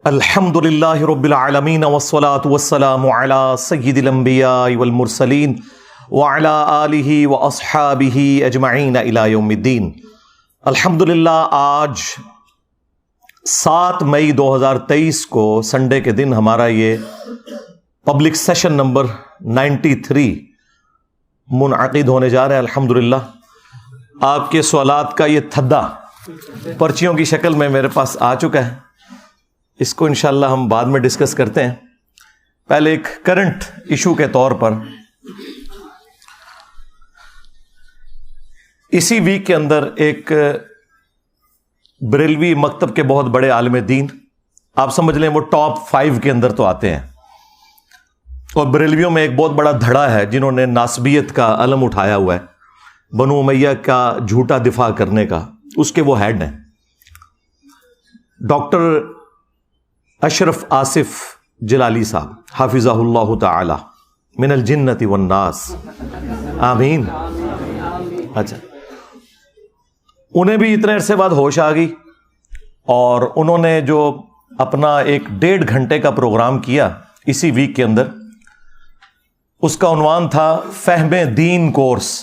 الحمدللہ رب العالمین والصلاة والسلام علی سید الانبیاء والمرسلین وعلی آلہ واصحابہ اجمعین الی یوم الدین۔ الحمدللہ آج 7 مئی 2023 کو سنڈے کے دن ہمارا یہ پبلک سیشن نمبر 93 منعقد ہونے جا رہا ہے۔ الحمدللہ آپ کے سوالات کا یہ تھدا پرچیوں کی شکل میں میرے پاس آ چکا ہے، اس کو انشاءاللہ ہم بعد میں ڈسکس کرتے ہیں۔ پہلے ایک کرنٹ ایشو کے طور پر اسی ویک کے اندر ایک بریلوی مکتب کے بہت بڑے عالم دین، آپ سمجھ لیں وہ ٹاپ 5 کے اندر تو آتے ہیں، اور بریلویوں میں ایک بہت بڑا دھڑا ہے جنہوں نے ناسبیت کا علم اٹھایا ہوا ہے، بنو امیہ کا جھوٹا دفاع کرنے کا، اس کے وہ ہیڈ ہیں ڈاکٹر اشرف آصف جلالی صاحب، حافظہ اللہ تعالی من الجنت والناس، آمین۔ اچھا، انہیں بھی اتنے عرصے بعد ہوش آ گئی، اور انہوں نے جو اپنا ایک 1.5 گھنٹے کا پروگرام کیا اسی ویک کے اندر، اس کا عنوان تھا فہم دین کورس،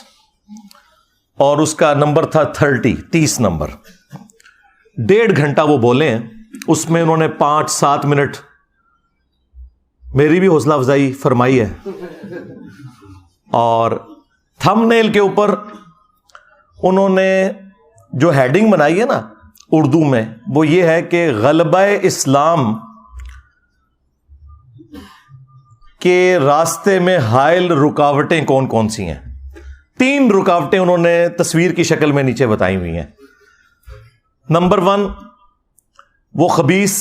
اور اس کا نمبر تھا 30 نمبر۔ 1.5 گھنٹہ وہ بولے ہیں، اس میں انہوں نے 5-7 منٹ میری بھی حوصلہ افزائی فرمائی ہے، اور تھم نیل کے اوپر انہوں نے جو ہیڈنگ بنائی ہے نا اردو میں، وہ یہ ہے کہ غلبہ اسلام کے راستے میں حائل رکاوٹیں کون کون سی ہیں۔ 3 رکاوٹیں انہوں نے تصویر کی شکل میں نیچے بتائی ہوئی ہیں۔ نمبر 1، وہ خبیث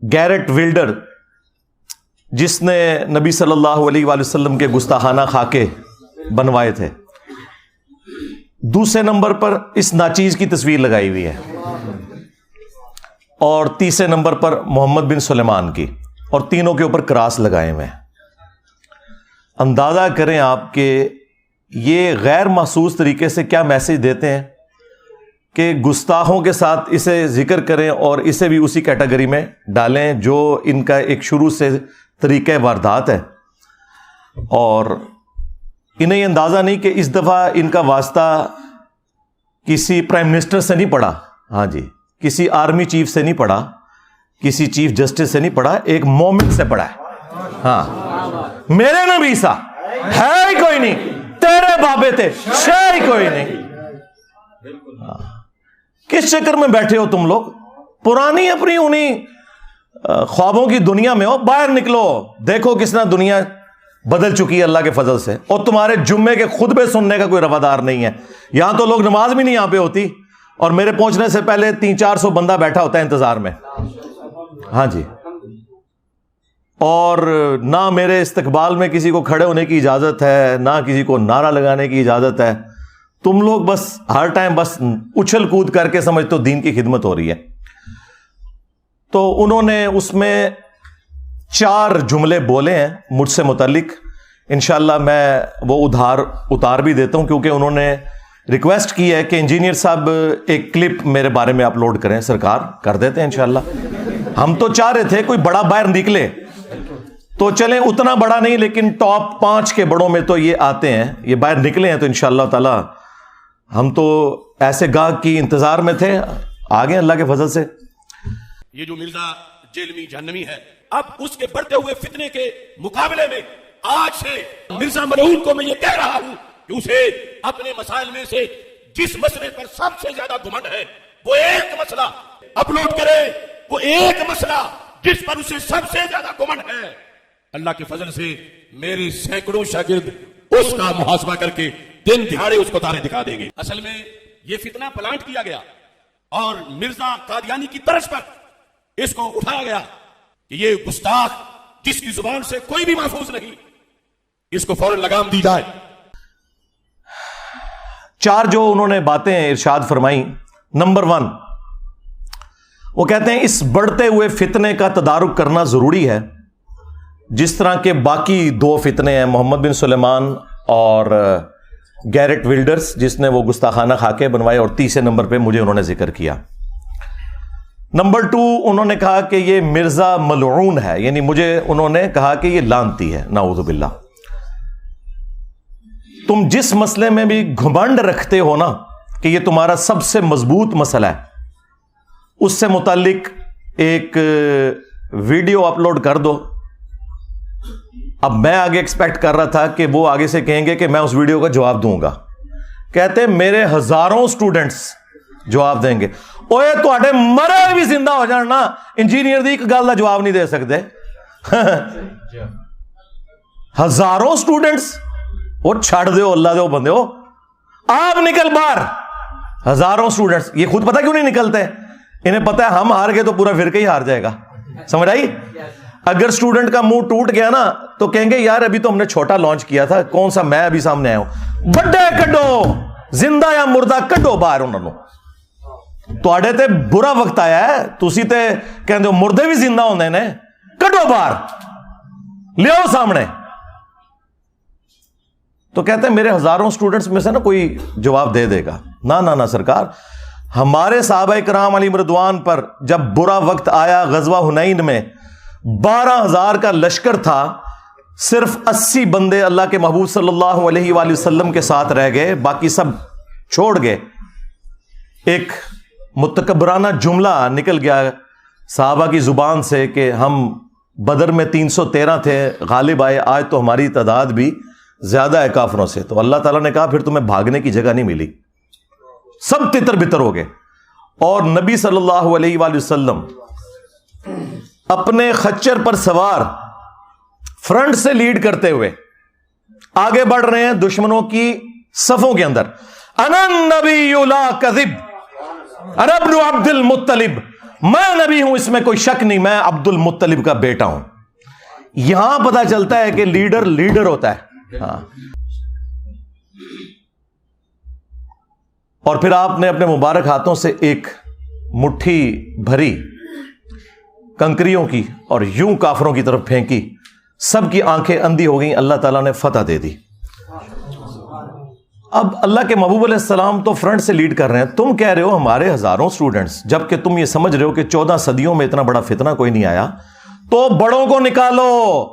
گیرٹ ولڈر جس نے نبی صلی اللہ علیہ وآلہ وسلم کے گستاخانہ خاکے بنوائے تھے۔ دوسرے نمبر پر اس ناچیز کی تصویر لگائی ہوئی ہے، اور تیسرے نمبر پر محمد بن سلیمان کی، اور تینوں کے اوپر کراس لگائے ہوئے ہیں۔ اندازہ کریں آپ کہ یہ غیر محسوس طریقے سے کیا میسج دیتے ہیں کہ گستاخوں کے ساتھ اسے ذکر کریں اور اسے بھی اسی کیٹیگری میں ڈالیں جو ان کا ایک شروع سے طریقہ واردات ہے، اور انہیں یہ اندازہ نہیں کہ اس دفعہ ان کا واسطہ کسی پرائم منسٹر سے نہیں پڑا، ہاں جی، کسی آرمی چیف سے نہیں پڑا، کسی چیف جسٹس سے نہیں پڑا، ایک مومن سے پڑا ہے۔ ہاں، میرے نبی سا ہے ہی کوئی نہیں، تیرے بابے تھے شے ہی کوئی نہیں۔ کس چکر میں بیٹھے ہو تم لوگ؟ پرانی اپنی انہیں خوابوں کی دنیا میں ہو، باہر نکلو، دیکھو کس طرح دنیا بدل چکی ہے اللہ کے فضل سے، اور تمہارے جمعے کے خطبے سننے کا کوئی روادار نہیں ہے۔ یہاں تو لوگ نماز بھی نہیں یہاں پہ ہوتی، اور میرے پہنچنے سے پہلے 300-400 بندہ بیٹھا ہوتا ہے انتظار میں، ہاں جی، اور نہ میرے استقبال میں کسی کو کھڑے ہونے کی اجازت ہے، نہ کسی کو نعرہ لگانے کی اجازت ہے۔ تم لوگ بس ہر ٹائم بس اچھل کود کر کے سمجھتے ہو دین کی خدمت ہو رہی ہے۔ تو انہوں نے اس میں 4 جملے بولے ہیں مجھ سے متعلق، انشاءاللہ میں وہ اتار بھی دیتا ہوں، کیونکہ انہوں نے ریکویسٹ کی ہے کہ انجینئر صاحب ایک کلپ میرے بارے میں اپلوڈ کریں۔ سرکار کر دیتے ہیں انشاءاللہ۔ ہم تو چاہ رہے تھے کوئی بڑا باہر نکلے، تو چلیں اتنا بڑا نہیں، لیکن ٹاپ 5 کے بڑوں میں تو یہ آتے ہیں، یہ باہر نکلے ہیں، تو انشاءاللہ تعالی ہم تو ایسے گاہک کی انتظار میں تھے، آگے اللہ کے فضل سے۔ یہ جو مرزا جیلمی جہنمی ہے، اب اس کے بڑھتے ہوئے فتنے کے مقابلے میں آج سے مرزا ملعون کو میں یہ کہہ رہا ہوں کہ اسے اپنے مسائل میں سے جس مسئلے پر سب سے زیادہ گھمنڈ ہے، وہ ایک مسئلہ اپلوڈ کرے، وہ ایک مسئلہ جس پر اسے سب سے زیادہ گھمنڈ ہے۔ اللہ کے فضل سے میرے سینکڑوں شاگرد اس کا محاسبہ کر کے دن دہاڑے اس کو تارے دکھا دیں گے۔ اصل میں یہ فتنہ پلانٹ کیا گیا، اور مرزا قادیانی کی طرز پر اس کو اٹھایا گیا کہ یہ گستاخ جس کی زبان سے کوئی بھی محفوظ نہیں، اس کو فوراً لگام دی جائے۔ 4 جو انہوں نے باتیں ارشاد فرمائی۔ نمبر 1، وہ کہتے ہیں اس بڑھتے ہوئے فتنے کا تدارک کرنا ضروری ہے، جس طرح کے باقی 2 فتنے ہیں، محمد بن سلیمان اور گیرٹ ولڈرز جس نے وہ گستاخانہ خاکے بنوائے، اور تیسرے نمبر پہ مجھے انہوں نے ذکر کیا۔ نمبر 2 انہوں نے کہا کہ یہ مرزا ملعون ہے، یعنی مجھے انہوں نے کہا کہ یہ لعنتی ہے، نعوذ باللہ۔ تم جس مسئلے میں بھی گھمنڈ رکھتے ہو نا کہ یہ تمہارا سب سے مضبوط مسئلہ ہے، اس سے متعلق ایک ویڈیو اپلوڈ کر دو۔ اب میں آگے ایکسپیکٹ کر رہا تھا کہ وہ آگے سے کہیں گے کہ میں اس ویڈیو کا جواب دوں گا، کہتے میرے ہزاروں سٹوڈنٹس جواب دیں گے۔ اوے تواڈے مرے بھی زندہ ہو جان نا، انجینئر دی ایک گل دا جواب نہیں دے سکتے۔ ہزاروں سٹوڈنٹس، وہ چھڑ دیو اللہ دے بندے ہو، آپ نکل باہر۔ ہزاروں سٹوڈنٹس، یہ خود پتہ کیوں نہیں نکلتے؟ انہیں پتہ ہے ہم ہار گئے تو پورا فرقہ ہی ہار جائے گا، سمجھ آئی؟ اگر سٹوڈنٹ کا منہ ٹوٹ گیا نا تو کہیں گے یار ابھی تو ہم نے چھوٹا لانچ کیا تھا، کون سا میں ابھی سامنے آیا ہوں۔ بڑے کڈو، زندہ یا مردہ کڈو باہر انہوں نے۔ تواڈے تے برا وقت آیا ہے، تسی تے کہندے ہو مردے بھی زندہ ہوندے نے، کڈو باہر، لیاؤ سامنے۔ تو کہتے ہیں میرے ہزاروں سٹوڈنٹس میں سے نا کوئی جواب دے دے گا۔ نہ سرکار، ہمارے صحابہ کرام علیہم رضوان پر جب برا وقت آیا غزوہ حنین میں 12,000 کا لشکر تھا، صرف 80 بندے اللہ کے محبوب صلی اللہ علیہ وآلہ وسلم کے ساتھ رہ گئے، باقی سب چھوڑ گئے۔ ایک متکبرانہ جملہ نکل گیا صحابہ کی زبان سے کہ ہم بدر میں 313 تھے، غالب آئے، آج تو ہماری تعداد بھی زیادہ ہے کافروں سے۔ تو اللہ تعالیٰ نے کہا پھر تمہیں بھاگنے کی جگہ نہیں ملی، سب تتر بتر ہو گئے۔ اور نبی صلی اللہ علیہ وآلہ وسلم اپنے خچر پر سوار فرنٹ سے لیڈ کرتے ہوئے آگے بڑھ رہے ہیں دشمنوں کی صفوں کے اندر۔ انا النبی لا کذب، انا ابن عبد المطلب، میں نبی ہوں، اس میں کوئی شک نہیں، میں عبد المطلب کا بیٹا ہوں۔ یہاں پتہ چلتا ہے کہ لیڈر ہوتا ہے۔ ہاں، اور پھر آپ نے اپنے مبارک ہاتھوں سے ایک مٹھی بھری کنکریوں کی اور یوں کافروں کی طرف پھینکی، سب کی آنکھیں اندھی ہو گئیں، اللہ تعالیٰ نے فتح دے دی۔ اب اللہ کے محبوب علیہ السلام تو فرنٹ سے لیڈ کر رہے ہیں، تم کہہ رہے ہو ہمارے ہزاروں سٹوڈنٹس، جبکہ تم یہ سمجھ رہے ہو کہ 14 صدیوں میں اتنا بڑا فتنہ کوئی نہیں آیا، تو بڑوں کو نکالو،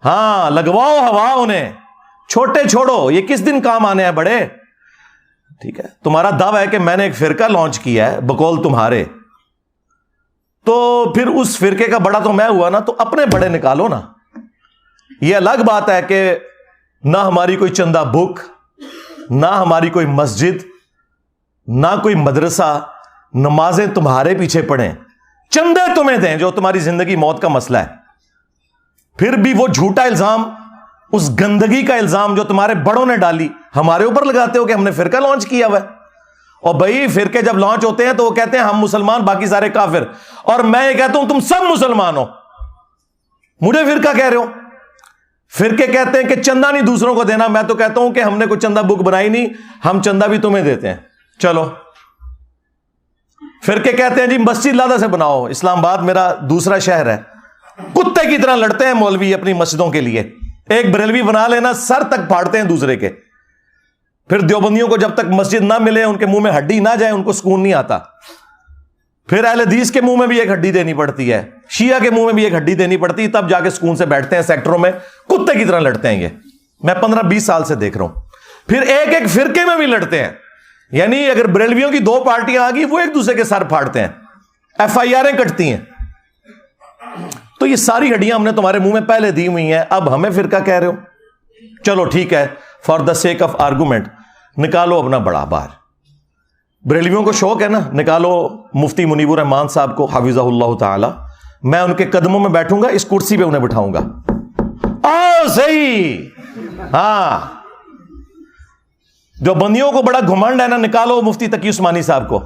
ہاں لگواؤ ہوا انہیں، چھوٹے چھوڑو، یہ کس دن کام آنے ہیں بڑے؟ ٹھیک ہے، تمہارا دعویٰ ہے کہ میں نے ایک فرقہ لانچ کیا ہے بقول تمہارے، تو پھر اس فرقے کا بڑا تو میں ہوا نا، تو اپنے بڑے نکالو نا۔ یہ الگ بات ہے کہ نہ ہماری کوئی چندہ بک، نہ ہماری کوئی مسجد، نہ کوئی مدرسہ، نمازیں تمہارے پیچھے پڑھیں، چندے تمہیں دیں جو تمہاری زندگی موت کا مسئلہ ہے، پھر بھی وہ جھوٹا الزام، اس گندگی کا الزام جو تمہارے بڑوں نے ڈالی ہمارے اوپر لگاتے ہو کہ ہم نے فرقہ لانچ کیا ہوا ہے۔ اور بھائی فرقے جب لانچ ہوتے ہیں تو وہ کہتے ہیں ہم مسلمان باقی سارے کافر، اور میں یہ کہتا ہوں تم سب مسلمان ہو، مجھے فرقہ کہہ رہے ہو۔ فرقے کہتے ہیں کہ چندہ نہیں دوسروں کو دینا، میں تو کہتا ہوں کہ ہم نے کوئی چندہ بک بنائی نہیں، ہم چندہ بھی تمہیں دیتے ہیں، چلو۔ فرقے کہتے ہیں جی مسجد لادہ سے بناؤ، اسلام آباد میرا دوسرا شہر ہے، کتے کی طرح لڑتے ہیں مولوی اپنی مسجدوں کے لیے، ایک بریلوی بنا لینا سر تک پھاڑتے ہیں دوسرے کے۔ پھر دیوبندیوں کو جب تک مسجد نہ ملے، ان کے منہ میں ہڈی نہ جائے، ان کو سکون نہیں آتا۔ پھر اہل حدیث کے منہ میں بھی ایک ہڈی دینی پڑتی ہے، شیعہ کے منہ میں بھی ایک ہڈی دینی پڑتی ہے، تب جا کے سکون سے بیٹھتے ہیں سیکٹروں میں، کتے کی طرح لڑتے ہیں۔ یہ میں 15-20 سال سے دیکھ رہا ہوں۔ پھر ایک ایک فرقے میں بھی لڑتے ہیں، یعنی اگر بریلویوں کی 2 پارٹیاں آ گئی، وہ ایک دوسرے کے سر پھاڑتے ہیں، FIR کٹتی ہیں۔ تو یہ ساری ہڈیاں ہم نے تمہارے منہ میں پہلے دی ہوئی ہیں، اب ہمیں فرقہ کہہ رہے ہو؟ چلو ٹھیک ہے، for the sake of argument نکالو اپنا بڑا باہر۔ بریلویوں کو شوق ہے نا، نکالو مفتی منیب الرحمان صاحب کو حفظہ اللہ تعالی، میں ان کے قدموں میں بیٹھوں گا، اس کرسی پہ انہیں بٹھاؤں گا۔ صحیح، ہاں۔ جو بندیوں کو بڑا گھمنڈ ہے نا، نکالو مفتی تقی عثمانی صاحب کو۔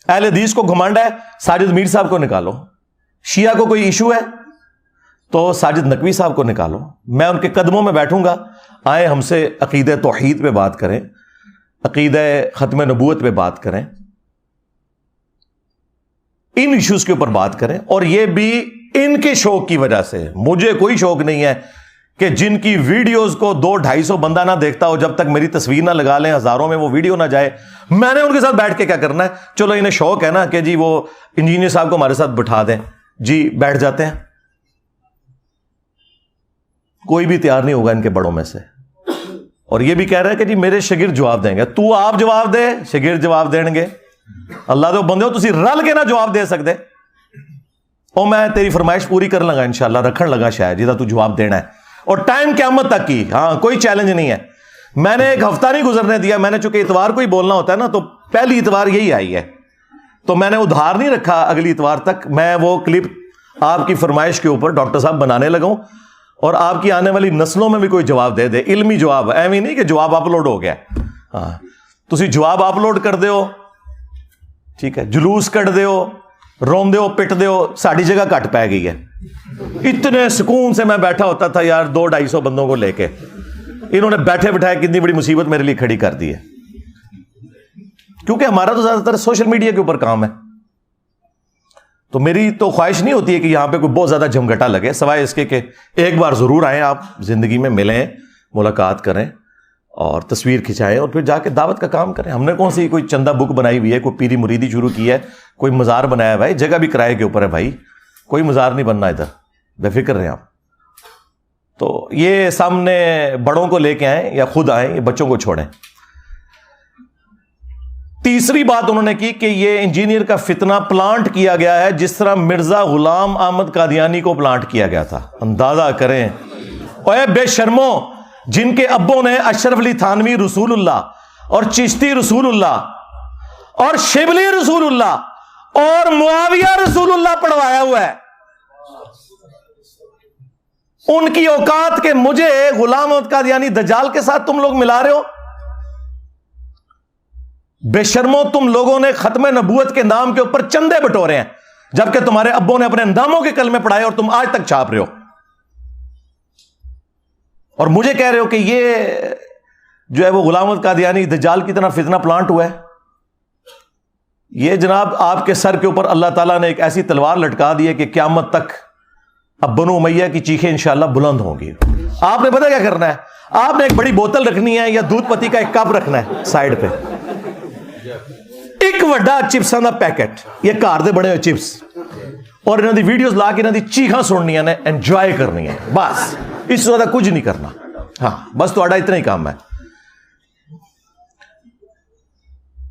اہل حدیث کو گھمنڈ ہے، ساجد میر صاحب کو نکالو۔ شیعہ کو کوئی ایشو ہے تو ساجد نقوی صاحب کو نکالو، میں ان کے قدموں میں بیٹھوں گا، آئے ہم سے عقیدہ توحید پہ بات کریں، عقیدہ ختم نبوت پہ بات کریں، ان ایشوز کے اوپر بات کریں۔ اور یہ بھی ان کے شوق کی وجہ سے، مجھے کوئی شوق نہیں ہے کہ جن کی ویڈیوز کو 200-250 بندہ نہ دیکھتا ہو، جب تک میری تصویر نہ لگا لیں، ہزاروں میں وہ ویڈیو نہ جائے، میں نے ان کے ساتھ بیٹھ کے کیا کرنا ہے؟ چلو انہیں شوق ہے نا کہ جی وہ انجینئر صاحب کو ہمارے ساتھ بٹھا دیں، جی بیٹھ جاتے ہیں. کوئی بھی تیار نہیں ہوگا ان کے بڑوں میں سے. اور یہ بھی کہہ رہے ہیں کہ جی میرے شاگرد جواب دیں گے. تو آپ جواب دے، شاگرد جواب دیں گے؟ اللہ دے بندے ہو تسی رل کے نہ جواب دے سکتے. اور میں تیری فرمائش پوری کر لگا انشاءاللہ، رکھن لگا شاید جیدہ تو جواب دینا ہے، اور ٹائم قیامت تک کی. ہاں کوئی چیلنج نہیں ہے. میں نے ایک ہفتہ نہیں گزرنے دیا. میں نے چونکہ اتوار کو ہی بولنا ہوتا ہے نا، تو پہلی اتوار یہی آئی ہے، تو میں نے ادھار نہیں رکھا اگلی اتوار تک. میں وہ کلپ آپ کی فرمائش کے اوپر ڈاکٹر صاحب بنانے لگا ہوں، اور آپ کی آنے والی نسلوں میں بھی کوئی جواب دے دے، علمی جواب، ایویں نہیں کہ جواب اپلوڈ ہو گیا. ہاں تسی جواب اپلوڈ کر دے ہو، ٹھیک ہے، جلوس کٹ دے ہو، روم دے ہو، پٹ دے ہو، ساڑی جگہ کٹ پہ گئی ہے. اتنے سکون سے میں بیٹھا ہوتا تھا یار 200-250 بندوں کو لے کے. انہوں نے بیٹھے بٹھائے کتنی بڑی مصیبت میرے لیے کھڑی کر دی ہے، کیونکہ ہمارا تو زیادہ تر سوشل میڈیا کے اوپر کام ہے. تو میری تو خواہش نہیں ہوتی ہے کہ یہاں پہ کوئی بہت زیادہ جھمگٹا لگے، سوائے اس کے کہ ایک بار ضرور آئیں، آپ زندگی میں ملیں، ملاقات کریں اور تصویر کھنچائیں، اور پھر جا کے دعوت کا کام کریں. ہم نے کون سی کوئی چندہ بک بنائی ہوئی ہے، کوئی پیری مریدی شروع کی ہے، کوئی مزار بنایا ہے؟ بھائی جگہ بھی کرائے کے اوپر ہے بھائی، کوئی مزار نہیں بننا ادھر، بے فکر رہیں آپ. تو یہ سامنے بڑوں کو لے کے آئیں یا خود آئیں، یہ بچوں کو چھوڑیں. تیسری بات انہوں نے کی کہ یہ انجینئر کا فتنہ پلانٹ کیا گیا ہے جس طرح مرزا غلام احمد قادیانی کو پلانٹ کیا گیا تھا. اندازہ کریں، اے بے شرمو، جن کے ابوں نے اشرف علی تھانوی رسول اللہ اور چشتی رسول اللہ اور شبلی رسول اللہ اور معاویہ رسول اللہ پڑھوایا ہوا ہے، ان کی اوقات کے مجھے غلام احمد قادیانی دجال کے ساتھ تم لوگ ملا رہے ہو. بے شرمو، تم لوگوں نے ختم نبوت کے نام کے اوپر چندے بٹورے ہیں، جبکہ تمہارے ابوں نے اپنے انداموں کے کلمے پڑھائے اور تم آج تک چھاپ رہے ہو، اور مجھے کہہ رہے ہو کہ یہ جو ہے وہ غلام احمد قادیانی دجال کی طرح فتنہ پلانٹ ہوا ہے. یہ جناب آپ کے سر کے اوپر اللہ تعالیٰ نے ایک ایسی تلوار لٹکا دی ہے کہ قیامت تک اب بنو امیہ کی چیخیں انشاءاللہ بلند ہوں گی. آپ نے پتہ کیا کرنا ہے؟ آپ نے ایک بڑی بوتل رکھنی ہے یا دودھ پتی کا ایک کپ رکھنا ہے سائڈ پہ، ایک وڈا چپساں دا پیکٹ، یہ گھر دے بڑے ہوئے چپس، اور انہوں دی ویڈیوز لا کے انہوں دی چیخاں سننیاں نے، انجوائے کرنی ہے، بس اس سے زیادہ کچھ نہیں کرنا. ہاں بس تہاڈا اتنا ہی کام ہے.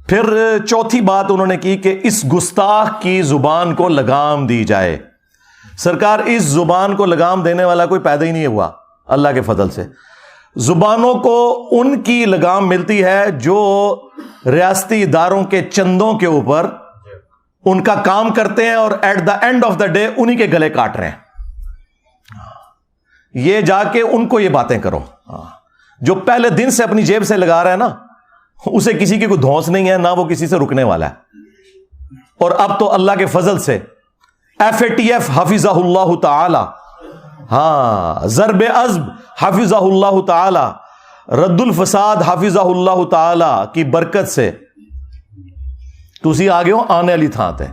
پھر چوتھی بات انہوں نے کی کہ اس گستاخ کی زبان کو لگام دی جائے. سرکار اس زبان کو لگام دینے والا کوئی پیدا ہی نہیں ہوا اللہ کے فضل سے. زبانوں کو ان کی لگام ملتی ہے جو ریاستی اداروں کے چندوں کے اوپر ان کا کام کرتے ہیں اور at the end of the day انہی کے گلے کاٹ رہے ہیں. یہ جا کے ان کو یہ باتیں کرو. جو پہلے دن سے اپنی جیب سے لگا رہا ہے نا، اسے کسی کی کوئی دھونس نہیں ہے، نہ وہ کسی سے رکنے والا ہے. اور اب تو اللہ کے فضل سے FATF حفظہ اللہ تعالی، ہاں ضرب عزب حفظہ اللہ تعالی، رد الفساد حفظہ اللہ تعالی کی برکت سے تسی آگے ہو آنے والی تھانت ہے.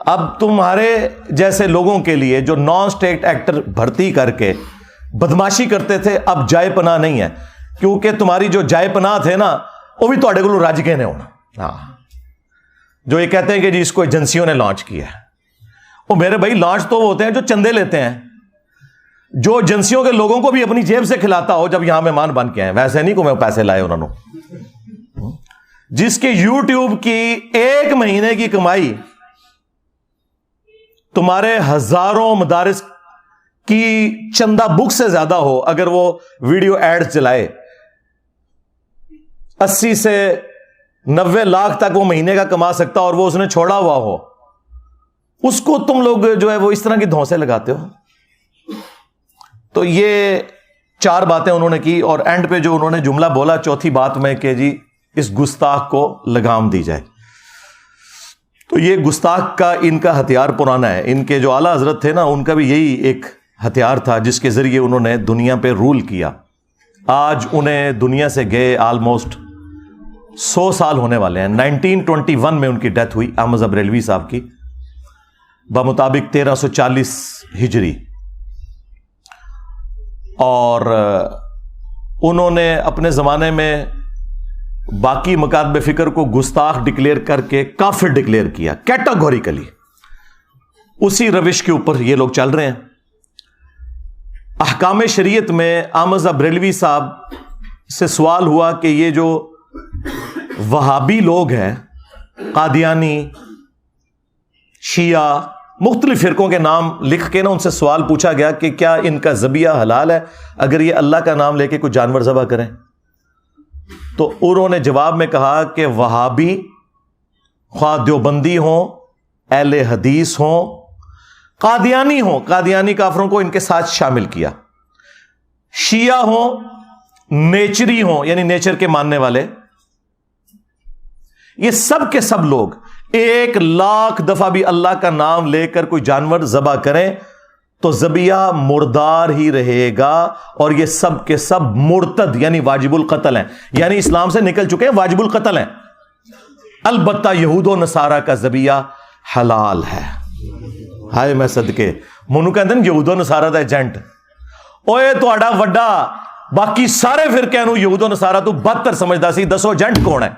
اب تمہارے جیسے لوگوں کے لیے جو نان اسٹیٹ ایکٹر بھرتی کر کے بدماشی کرتے تھے، اب جائے پناہ نہیں ہے، کیونکہ تمہاری جو جائے پناہ تھے نا وہ بھی تواڈے کولوں رج کے نے ہونا. ہاں جو یہ کہتے ہیں کہ جی اس کو ایجنسیوں نے لانچ کیا ہے، وہ میرے بھائی لانچ تو وہ ہوتے ہیں جو چندے لیتے ہیں، جو ایجنسیوں کے لوگوں کو بھی اپنی جیب سے کھلاتا ہو جب یہاں مہمان بن کے آئے. ویسے نہیں کو میں پیسے لائے انہوں نے، جس کے یوٹیوب کی ایک مہینے کی کمائی تمہارے ہزاروں مدارس کی چندہ بک سے زیادہ ہو، اگر وہ ویڈیو ایڈ چلائے 80 سے 90 لاکھ تک وہ مہینے کا کما سکتا، اور وہ اس نے چھوڑا ہوا ہو، اس کو تم لوگ جو ہے وہ اس طرح کی دھونسے لگاتے ہو. تو یہ 4 باتیں انہوں نے کی، اور اینڈ پہ جو انہوں نے جملہ بولا چوتھی بات میں کہ جی اس گستاخ کو لگام دی جائے. تو یہ گستاخ کا ان کا ہتھیار پرانا ہے. ان کے جو اعلیٰ حضرت تھے نا، ان کا بھی یہی ایک ہتھیار تھا جس کے ذریعے انہوں نے دنیا پہ رول کیا. آج انہیں دنیا سے گئے آلموسٹ 100 سال ہونے والے ہیں. 1921 میں ان کی ڈیتھ ہوئی احمد ظاہر بریلوی صاحب کی، بمطابق 1340 ہجری. اور انہوں نے اپنے زمانے میں باقی مکاتب فکر کو گستاخ ڈکلیئر کر کے کافر ڈکلیئر کیا کیٹاگوریکلی. اسی روش کے اوپر یہ لوگ چل رہے ہیں. احکام شریعت میں احمد بریلوی صاحب سے سوال ہوا کہ یہ جو وہابی لوگ ہیں، قادیانی، شیعہ، مختلف فرقوں کے نام لکھ کے نا ان سے سوال پوچھا گیا کہ کیا ان کا ذبیحہ حلال ہے اگر یہ اللہ کا نام لے کے کوئی جانور ذبح کریں؟ تو انہوں نے جواب میں کہا کہ وہابی، خواہ دیوبندی ہوں، اہل حدیث ہوں، قادیانی ہوں، قادیانی کافروں کو ان کے ساتھ شامل کیا، شیعہ ہوں، نیچری ہوں یعنی نیچر کے ماننے والے، یہ سب کے سب لوگ 1,00,000 دفعہ بھی اللہ کا نام لے کر کوئی جانور ذبح کریں تو ذبیحہ مردار ہی رہے گا، اور یہ سب کے سب مرتد یعنی واجب القتل ہیں، یعنی اسلام سے نکل چکے ہیں، واجب القتل ہیں. البتہ یہود و نصارہ کا ذبیحہ حلال ہے. ہائے میں صدقے منو کہندے نے یہود و نصارہ دا ایجنٹ، اوئے تہاڈا وڈا باقی سارے فرقے نو یہود و نصارہ تو بدتر سمجھدا سی، دسو ایجنٹ کون ہے؟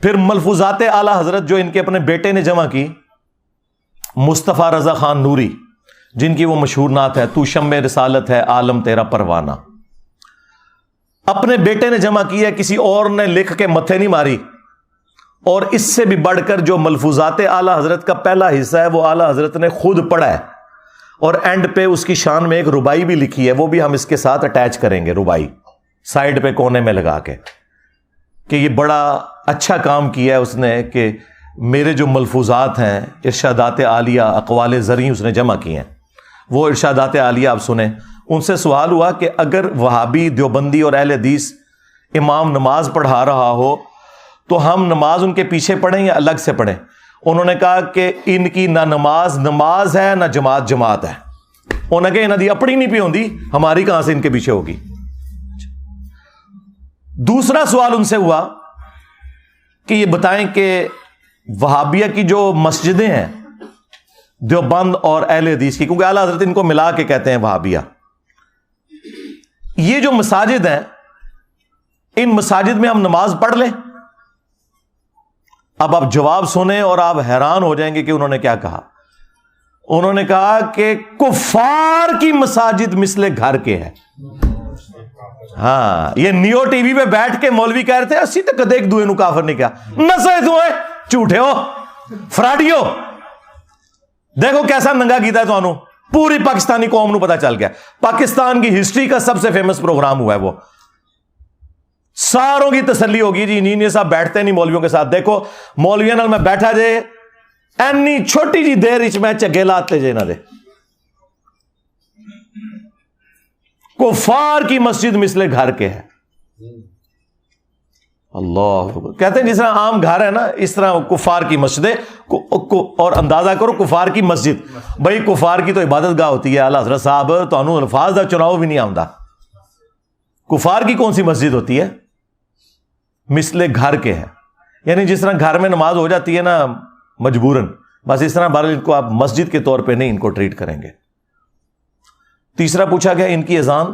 پھر ملفوظات اعلی حضرت جو ان کے اپنے بیٹے نے جمع کی، مصطفیٰ رضا خان نوری، جن کی وہ مشہور نعت ہے، تو شمع رسالت ہے عالم تیرا پروانہ، اپنے بیٹے نے جمع کی ہے، کسی اور نے لکھ کے متھے نہیں ماری. اور اس سے بھی بڑھ کر جو ملفوظات اعلی حضرت کا پہلا حصہ ہے وہ اعلی حضرت نے خود پڑھا ہے، اور اینڈ پہ اس کی شان میں ایک ربائی بھی لکھی ہے، وہ بھی ہم اس کے ساتھ اٹیچ کریں گے، ربائی سائڈ پہ کونے میں لگا کے، کہ یہ بڑا اچھا کام کیا ہے اس نے کہ میرے جو ملفوظات ہیں ارشادات عالیہ اقوال زرعی اس نے جمع کی ہیں. وہ ارشادات عالیہ آپ سنیں. ان سے سوال ہوا کہ اگر وہابی، دیوبندی اور اہل حدیث امام نماز پڑھا رہا ہو تو ہم نماز ان کے پیچھے پڑھیں یا الگ سے پڑھیں؟ انہوں نے کہا کہ ان کی نہ نماز ہے نہ جماعت ہے. انہوں نے کہا انہاں دی اپنی نہیں پی ہوندی، ہماری کہاں سے ان کے پیچھے ہوگی. دوسرا سوال ان سے ہوا کہ یہ بتائیں کہ وہابیہ کی جو مسجدیں ہیں دیوبند اور اہل حدیث کی، کیونکہ اعلیٰ حضرت ان کو ملا کے کہتے ہیں وہابیہ، یہ جو مساجد ہیں ان مساجد میں ہم نماز پڑھ لیں؟ اب آپ جواب سنیں اور آپ حیران ہو جائیں گے کہ انہوں نے کیا کہا. انہوں نے کہا کہ کفار کی مساجد مثل گھر کے ہے. ہاں، یہ نیو ٹی وی پہ بیٹھ کے مولوی کہہ رہے تھے اسی تک کدے ایک دوئے نو کافر نہیں کیا، نسے دوئے جھوٹے ہو، فراڈیو. دیکھو کیسا ننگا کیتا ہے تو انہوں پوری پاکستانی قوم نو پتا چل گیا. پاکستان کی ہسٹری کا سب سے فیمس پروگرام ہوا ہے، وہ ساروں کی تسلی ہوگی جی انجینئر صاحب بیٹھتے نہیں مولویوں کے ساتھ. دیکھو مولویوں نال میں بیٹھا جے اینی چھوٹی جی دیر وچ میں چگے لاتے جے نہ دے. کفار کی مسجد مثل گھر کے ہے. اللہ کہتے ہیں جس طرح عام گھر ہے نا اس طرح کفار کی مسجدیں. اور اندازہ کرو کفار کی مسجد، بھائی کفار کی تو عبادت گاہ ہوتی ہے. اعلیٰ حضرت صاحب تو انہوں الفاظ دا چناؤ بھی نہیں آمدہ. کفار کی کون سی مسجد ہوتی ہے؟ مثل گھر کے ہے، یعنی جس طرح گھر میں نماز ہو جاتی ہے نا مجبوراً، بس اس طرح بہرحال ان کو آپ مسجد کے طور پہ نہیں ان کو ٹریٹ کریں گے. تیسرا پوچھا گیا ان کی اذان.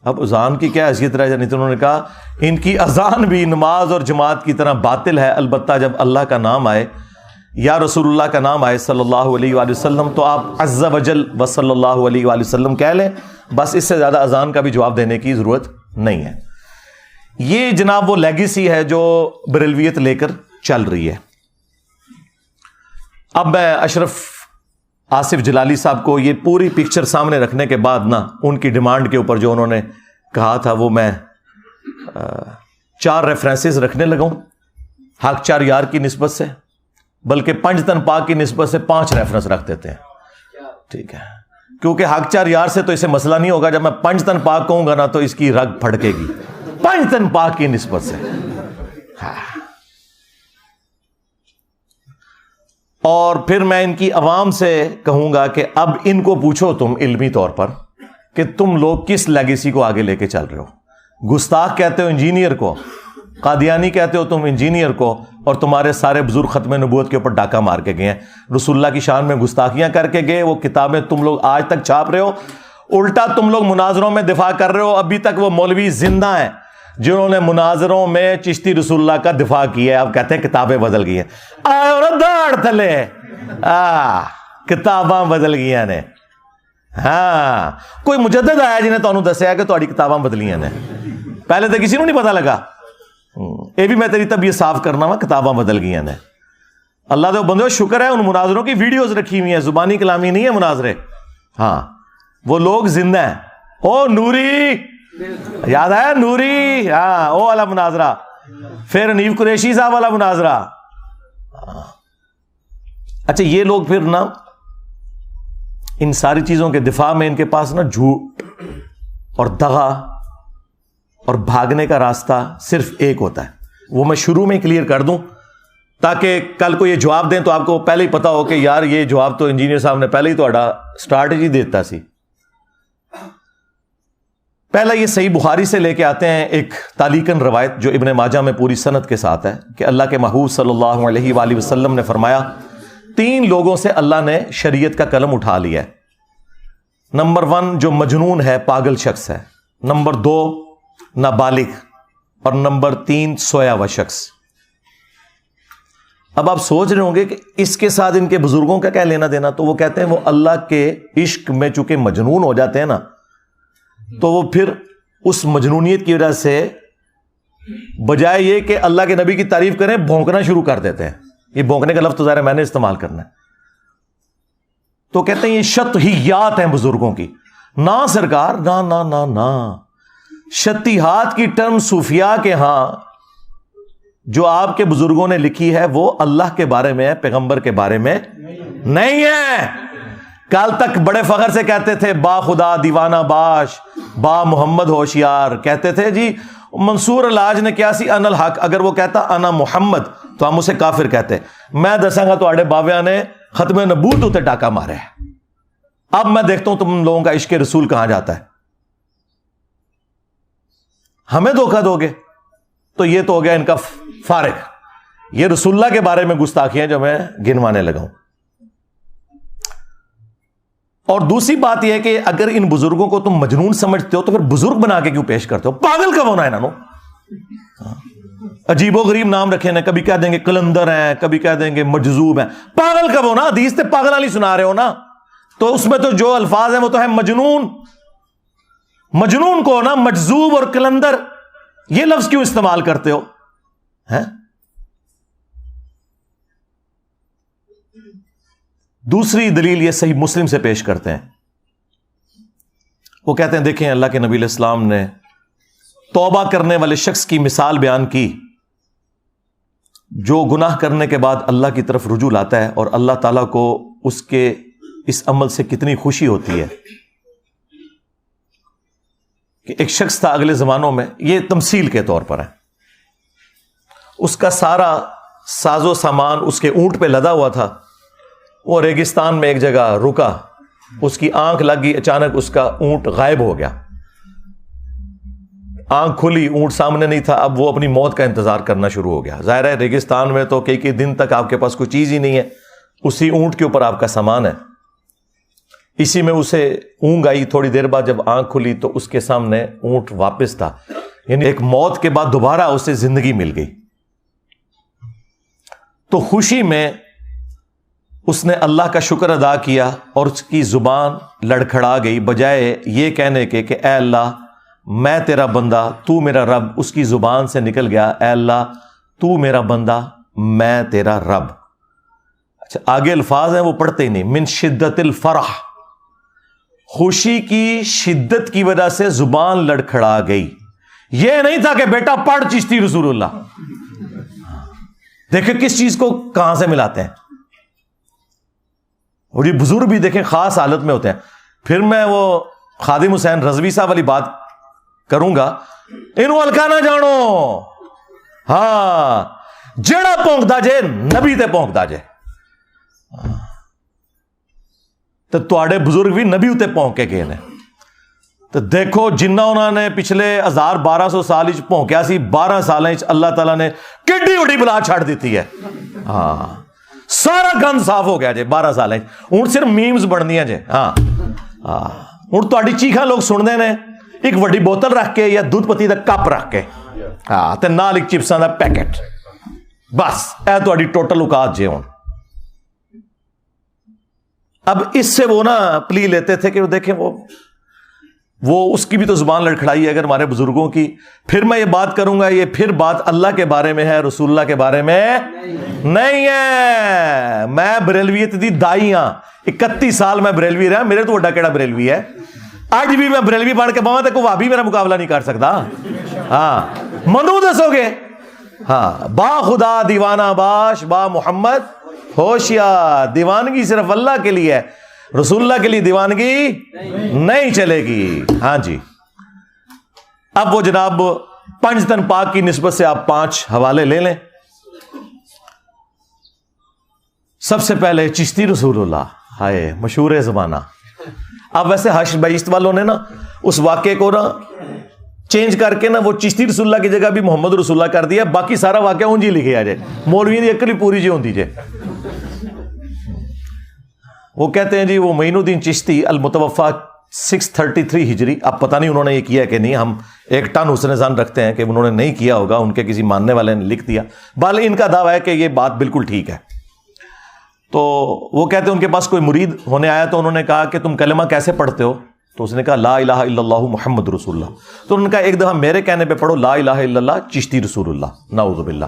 اب اذان کی کیا حیثیت رہ جانی؟ تو انہوں نے کہا ان کی اذان بھی نماز اور جماعت کی طرح باطل ہے، البتہ جب اللہ کا نام آئے یا رسول اللہ کا نام آئے صلی اللہ علیہ وآلہ وسلم تو آپ عز وجل و صلی اللہ علیہ وآلہ وسلم کہہ لیں، بس اس سے زیادہ اذان کا بھی جواب دینے کی ضرورت نہیں ہے. یہ جناب وہ لیگیسی ہے جو بریلویت لے کر چل رہی ہے. اب میں اشرف آصف جلالی صاحب کو یہ پوری پکچر سامنے رکھنے کے بعد نا ان کی ڈیمانڈ کے اوپر جو انہوں نے کہا تھا وہ میں 4 ریفرنسز رکھنے لگا ہوں حق 4 یار کی نسبت سے، بلکہ 5 تن پاک کی نسبت سے 5 ریفرنس رکھ دیتے ہیں. ٹھیک ہے، کیونکہ حق 4 یار سے تو اسے مسئلہ نہیں ہوگا. جب میں 5 تن پاک کہوں گا نا تو اس کی رگ پھڑکے گی. 5 تن پاک کی نسبت سے. اور پھر میں ان کی عوام سے کہوں گا کہ اب ان کو پوچھو تم علمی طور پر کہ تم لوگ کس لیگیسی کو آگے لے کے چل رہے ہو. گستاخ کہتے ہو انجینئر کو، قادیانی کہتے ہو تم انجینئر کو, اور تمہارے سارے بزرگ ختم نبوت کے اوپر ڈاکہ مار کے گئے ہیں, رسول اللہ کی شان میں گستاخیاں کر کے گئے. وہ کتابیں تم لوگ آج تک چھاپ رہے ہو, الٹا تم لوگ مناظروں میں دفاع کر رہے ہو. ابھی تک وہ مولوی زندہ ہیں جنہوں نے مناظروں میں چشتی رسول اللہ کا دفاع کیا ہے. اب کہتے ہیں کتابیں بدل گئی ہیں. داڑ تلے کتاباں بدل گئی نے. ہاں, کوئی مجدد آیا جنہیں تمہیں دسیا کہ تہاڈی کتاباں بدلیاں نے, پہلے تو کسی کو نہیں پتا لگا. یہ بھی میں تیری طبیعت صاف کرنا وا, کتاباں بدل گئی نے. اللہ دے بندو شکر ہے ان مناظروں کی ویڈیوز رکھی ہوئی ہیں, زبانی کلامی نہیں ہے مناظرے. ہاں وہ لوگ زندہ ہیں. او نوری, یاد آیا نوری, ہاں او والا مناظرہ, پھر نیو قریشی صاحب والا مناظرہ. اچھا یہ لوگ پھر نا ان ساری چیزوں کے دفاع میں ان کے پاس نا جھوٹ اور دغا اور بھاگنے کا راستہ صرف ایک ہوتا ہے. وہ میں شروع میں کلیئر کر دوں تاکہ کل کو یہ جواب دیں تو آپ کو پہلے ہی پتا ہو کہ یار یہ جواب تو انجینئر صاحب نے پہلے ہی تہاڈا اسٹریٹجی دیتا سی. پہلا یہ صحیح بخاری سے لے کے آتے ہیں ایک تعلیقاً روایت جو ابن ماجہ میں پوری سند کے ساتھ ہے کہ اللہ کے محبوب صلی اللہ علیہ وآلہ وسلم نے فرمایا 3 لوگوں سے اللہ نے شریعت کا قلم اٹھا لیا ہے. نمبر 1 جو مجنون ہے, پاگل شخص ہے. نمبر 2 نابالغ, اور نمبر 3 سویا ہوا شخص. اب آپ سوچ رہے ہوں گے کہ اس کے ساتھ ان کے بزرگوں کا کیا لینا دینا. تو وہ کہتے ہیں وہ اللہ کے عشق میں چونکہ مجنون ہو جاتے ہیں نا, تو وہ پھر اس مجنونیت کی وجہ سے بجائے یہ کہ اللہ کے نبی کی تعریف کریں بھونکنا شروع کر دیتے ہیں. یہ بھونکنے کا لفظ تو ظاہر میں نے استعمال کرنا ہے. تو کہتے ہیں یہ شطحیات ہیں بزرگوں کی. نہ سرکار, نہ نہ نہ نہ, شطحیات کی ٹرم صوفیاء کے ہاں جو آپ کے بزرگوں نے لکھی ہے وہ اللہ کے بارے میں ہے, پیغمبر کے بارے میں نہیں ہے. کل تک بڑے فخر سے کہتے تھے با خدا دیوانہ باش, با محمد ہوشیار. کہتے تھے جی منصور الحاج نے کیا سی ان الحق, اگر وہ کہتا انا محمد تو ہم اسے کافر کہتے. میں دساں گا تواڈے باویاں نے ختم نبوت تے ڈاکہ مارا ہے. اب میں دیکھتا ہوں تم لوگوں کا عشق رسول کہاں جاتا ہے. ہمیں دھوکہ دو گے تو یہ تو ہو گیا ان کا فارغ. یہ رسول اللہ کے بارے میں گستاخیاں جو میں گنوانے لگا ہوں. اور دوسری بات یہ ہے کہ اگر ان بزرگوں کو تم مجنون سمجھتے ہو تو پھر بزرگ بنا کے کیوں پیش کرتے ہو؟ پاگل کب ہونا ہے انہوں. عجیب و غریب نام رکھے نا, کبھی کہہ دیں گے کلندر ہیں, کبھی کہہ دیں گے مجذوب ہیں. پاگل کب ہونا؟ حدیث تے پاگل والی سنا رہے ہو نا, تو اس میں تو جو الفاظ ہیں وہ تو ہے مجنون. مجنون کو نا مجذوب اور کلندر یہ لفظ کیوں استعمال کرتے ہو ہیں؟ دوسری دلیل یہ صحیح مسلم سے پیش کرتے ہیں. وہ کہتے ہیں دیکھیں اللہ کے نبی علیہ السلام نے توبہ کرنے والے شخص کی مثال بیان کی جو گناہ کرنے کے بعد اللہ کی طرف رجوع لاتا ہے, اور اللہ تعالیٰ کو اس کے اس عمل سے کتنی خوشی ہوتی ہے. کہ ایک شخص تھا اگلے زمانوں میں, یہ تمثیل کے طور پر ہے, اس کا سارا ساز و سامان اس کے اونٹ پہ لدا ہوا تھا. وہ ریگستان میں ایک جگہ رکا, اس کی آنکھ لگ گئی, اچانک اس کا اونٹ غائب ہو گیا. آنکھ کھلی, اونٹ سامنے نہیں تھا. اب وہ اپنی موت کا انتظار کرنا شروع ہو گیا. ظاہر ہے ریگستان میں تو کئی دن تک آپ کے پاس کوئی چیز ہی نہیں ہے, اسی اونٹ کے اوپر آپ کا سامان ہے. اسی میں اسے اونگ آئی. تھوڑی دیر بعد جب آنکھ کھلی تو اس کے سامنے اونٹ واپس تھا, یعنی ایک موت کے بعد دوبارہ اسے زندگی مل گئی. تو خوشی میں اس نے اللہ کا شکر ادا کیا اور اس کی زبان لڑکھڑا گئی. بجائے یہ کہنے کے کہ اے اللہ میں تیرا بندہ تو میرا رب, اس کی زبان سے نکل گیا اے اللہ تو میرا بندہ میں تیرا رب. اچھا آگے الفاظ ہیں وہ پڑھتے ہی نہیں. من شدت الفرح, خوشی کی شدت کی وجہ سے زبان لڑکھڑا گئی. یہ نہیں تھا کہ بیٹا پڑھ چشتی رسول اللہ. دیکھیں کس چیز کو کہاں سے ملاتے ہیں. اور یہ بزرگ بھی دیکھیں خاص حالت میں ہوتے ہیں. پھر میں وہ خادم حسین رضوی صاحب والی بات کروں گا, انہوں ہلکا نہ جانو. ہاں جیڑا پونکدا جے نبی تے پونکدا جے. تو تواڈے بزرگ بھی نبی تے پونک کے گئے نے. تو دیکھو جنہ انہوں نے پچھلے 1200 سال بھونکیا سی، 12 سال اللہ تعالیٰ نے کڈی وڈی بلا چھڑ دیتی ہے. ہاں سارا گند صاف ہو گیا جی 12 سال. ہوں صرف میمز بننیاں جی. ہاں ہوں تاری چیخاں لوگ سنتے ہیں ایک وڈی بوتل رکھ کے یا دودھ پتی کا کپ رکھ کے، ہاں تے نال ایک چپساں دا پیکٹ، بس اے تہاڈی ٹوٹل اوقات جے. ہوں اب اس سے وہ نا پلی لیتے تھے کہ وہ دیکھیں وہ اس کی بھی تو زبان لڑکھڑائی ہے اگر ہمارے بزرگوں کی. پھر میں یہ بات کروں گا، یہ پھر بات اللہ کے بارے میں ہے، رسول اللہ کے بارے میں نہیں ہے. میں بریلویت دی دائی ہاں، 31 سال میں بریلوی رہا، میرے تو وڈا کیڑا بریلوی ہے. اج بھی میں بریلوی بن کے باواں تے کوئی وہابی میرا مقابلہ نہیں کر سکتا. ہاں منو دسو گے؟ ہاں با خدا دیوانہ باش، با محمد ہوشیار. دیوانگی صرف اللہ کے لیے ہے، رسول اللہ کے لیے دیوانگی نہیں چلے گی. ہاں جی اب وہ جناب پنج تن پاک کی نسبت سے آپ 5 حوالے لے لیں. سب سے پہلے چشتی رسول اللہ، ہائے مشہور زمانہ. اب ویسے حشر بیست والوں نے نا اس واقعے کو نا چینج کر کے نا وہ چشتی رسول اللہ کی جگہ بھی محمد رسول اللہ کر دیا. باقی سارا واقعہ اونج ہی لکھے آ جائے، مولوی دی عقل ہی پوری جی ہوندی جے. وہ کہتے ہیں جی وہ معین الدین چشتی المتوفا 633 ہجری. اب پتہ نہیں انہوں نے یہ کیا کہ نہیں، ہم 1 ٹن حسن ظن رکھتے ہیں کہ انہوں نے نہیں کیا ہوگا، ان کے کسی ماننے والے نے لکھ دیا. بال ان کا دعویٰ ہے کہ یہ بات بالکل ٹھیک ہے. تو وہ کہتے ہیں ان کے پاس کوئی مرید ہونے آیا تو انہوں نے کہا کہ تم کلمہ کیسے پڑھتے ہو؟ تو اس نے کہا لا الہ الا اللہ محمد رسول اللہ. تو انہوں نے کہا ایک دفعہ میرے کہنے پہ پڑھو لا الہ الا اللہ چشتی رسول اللہ. نعوذ باللہ.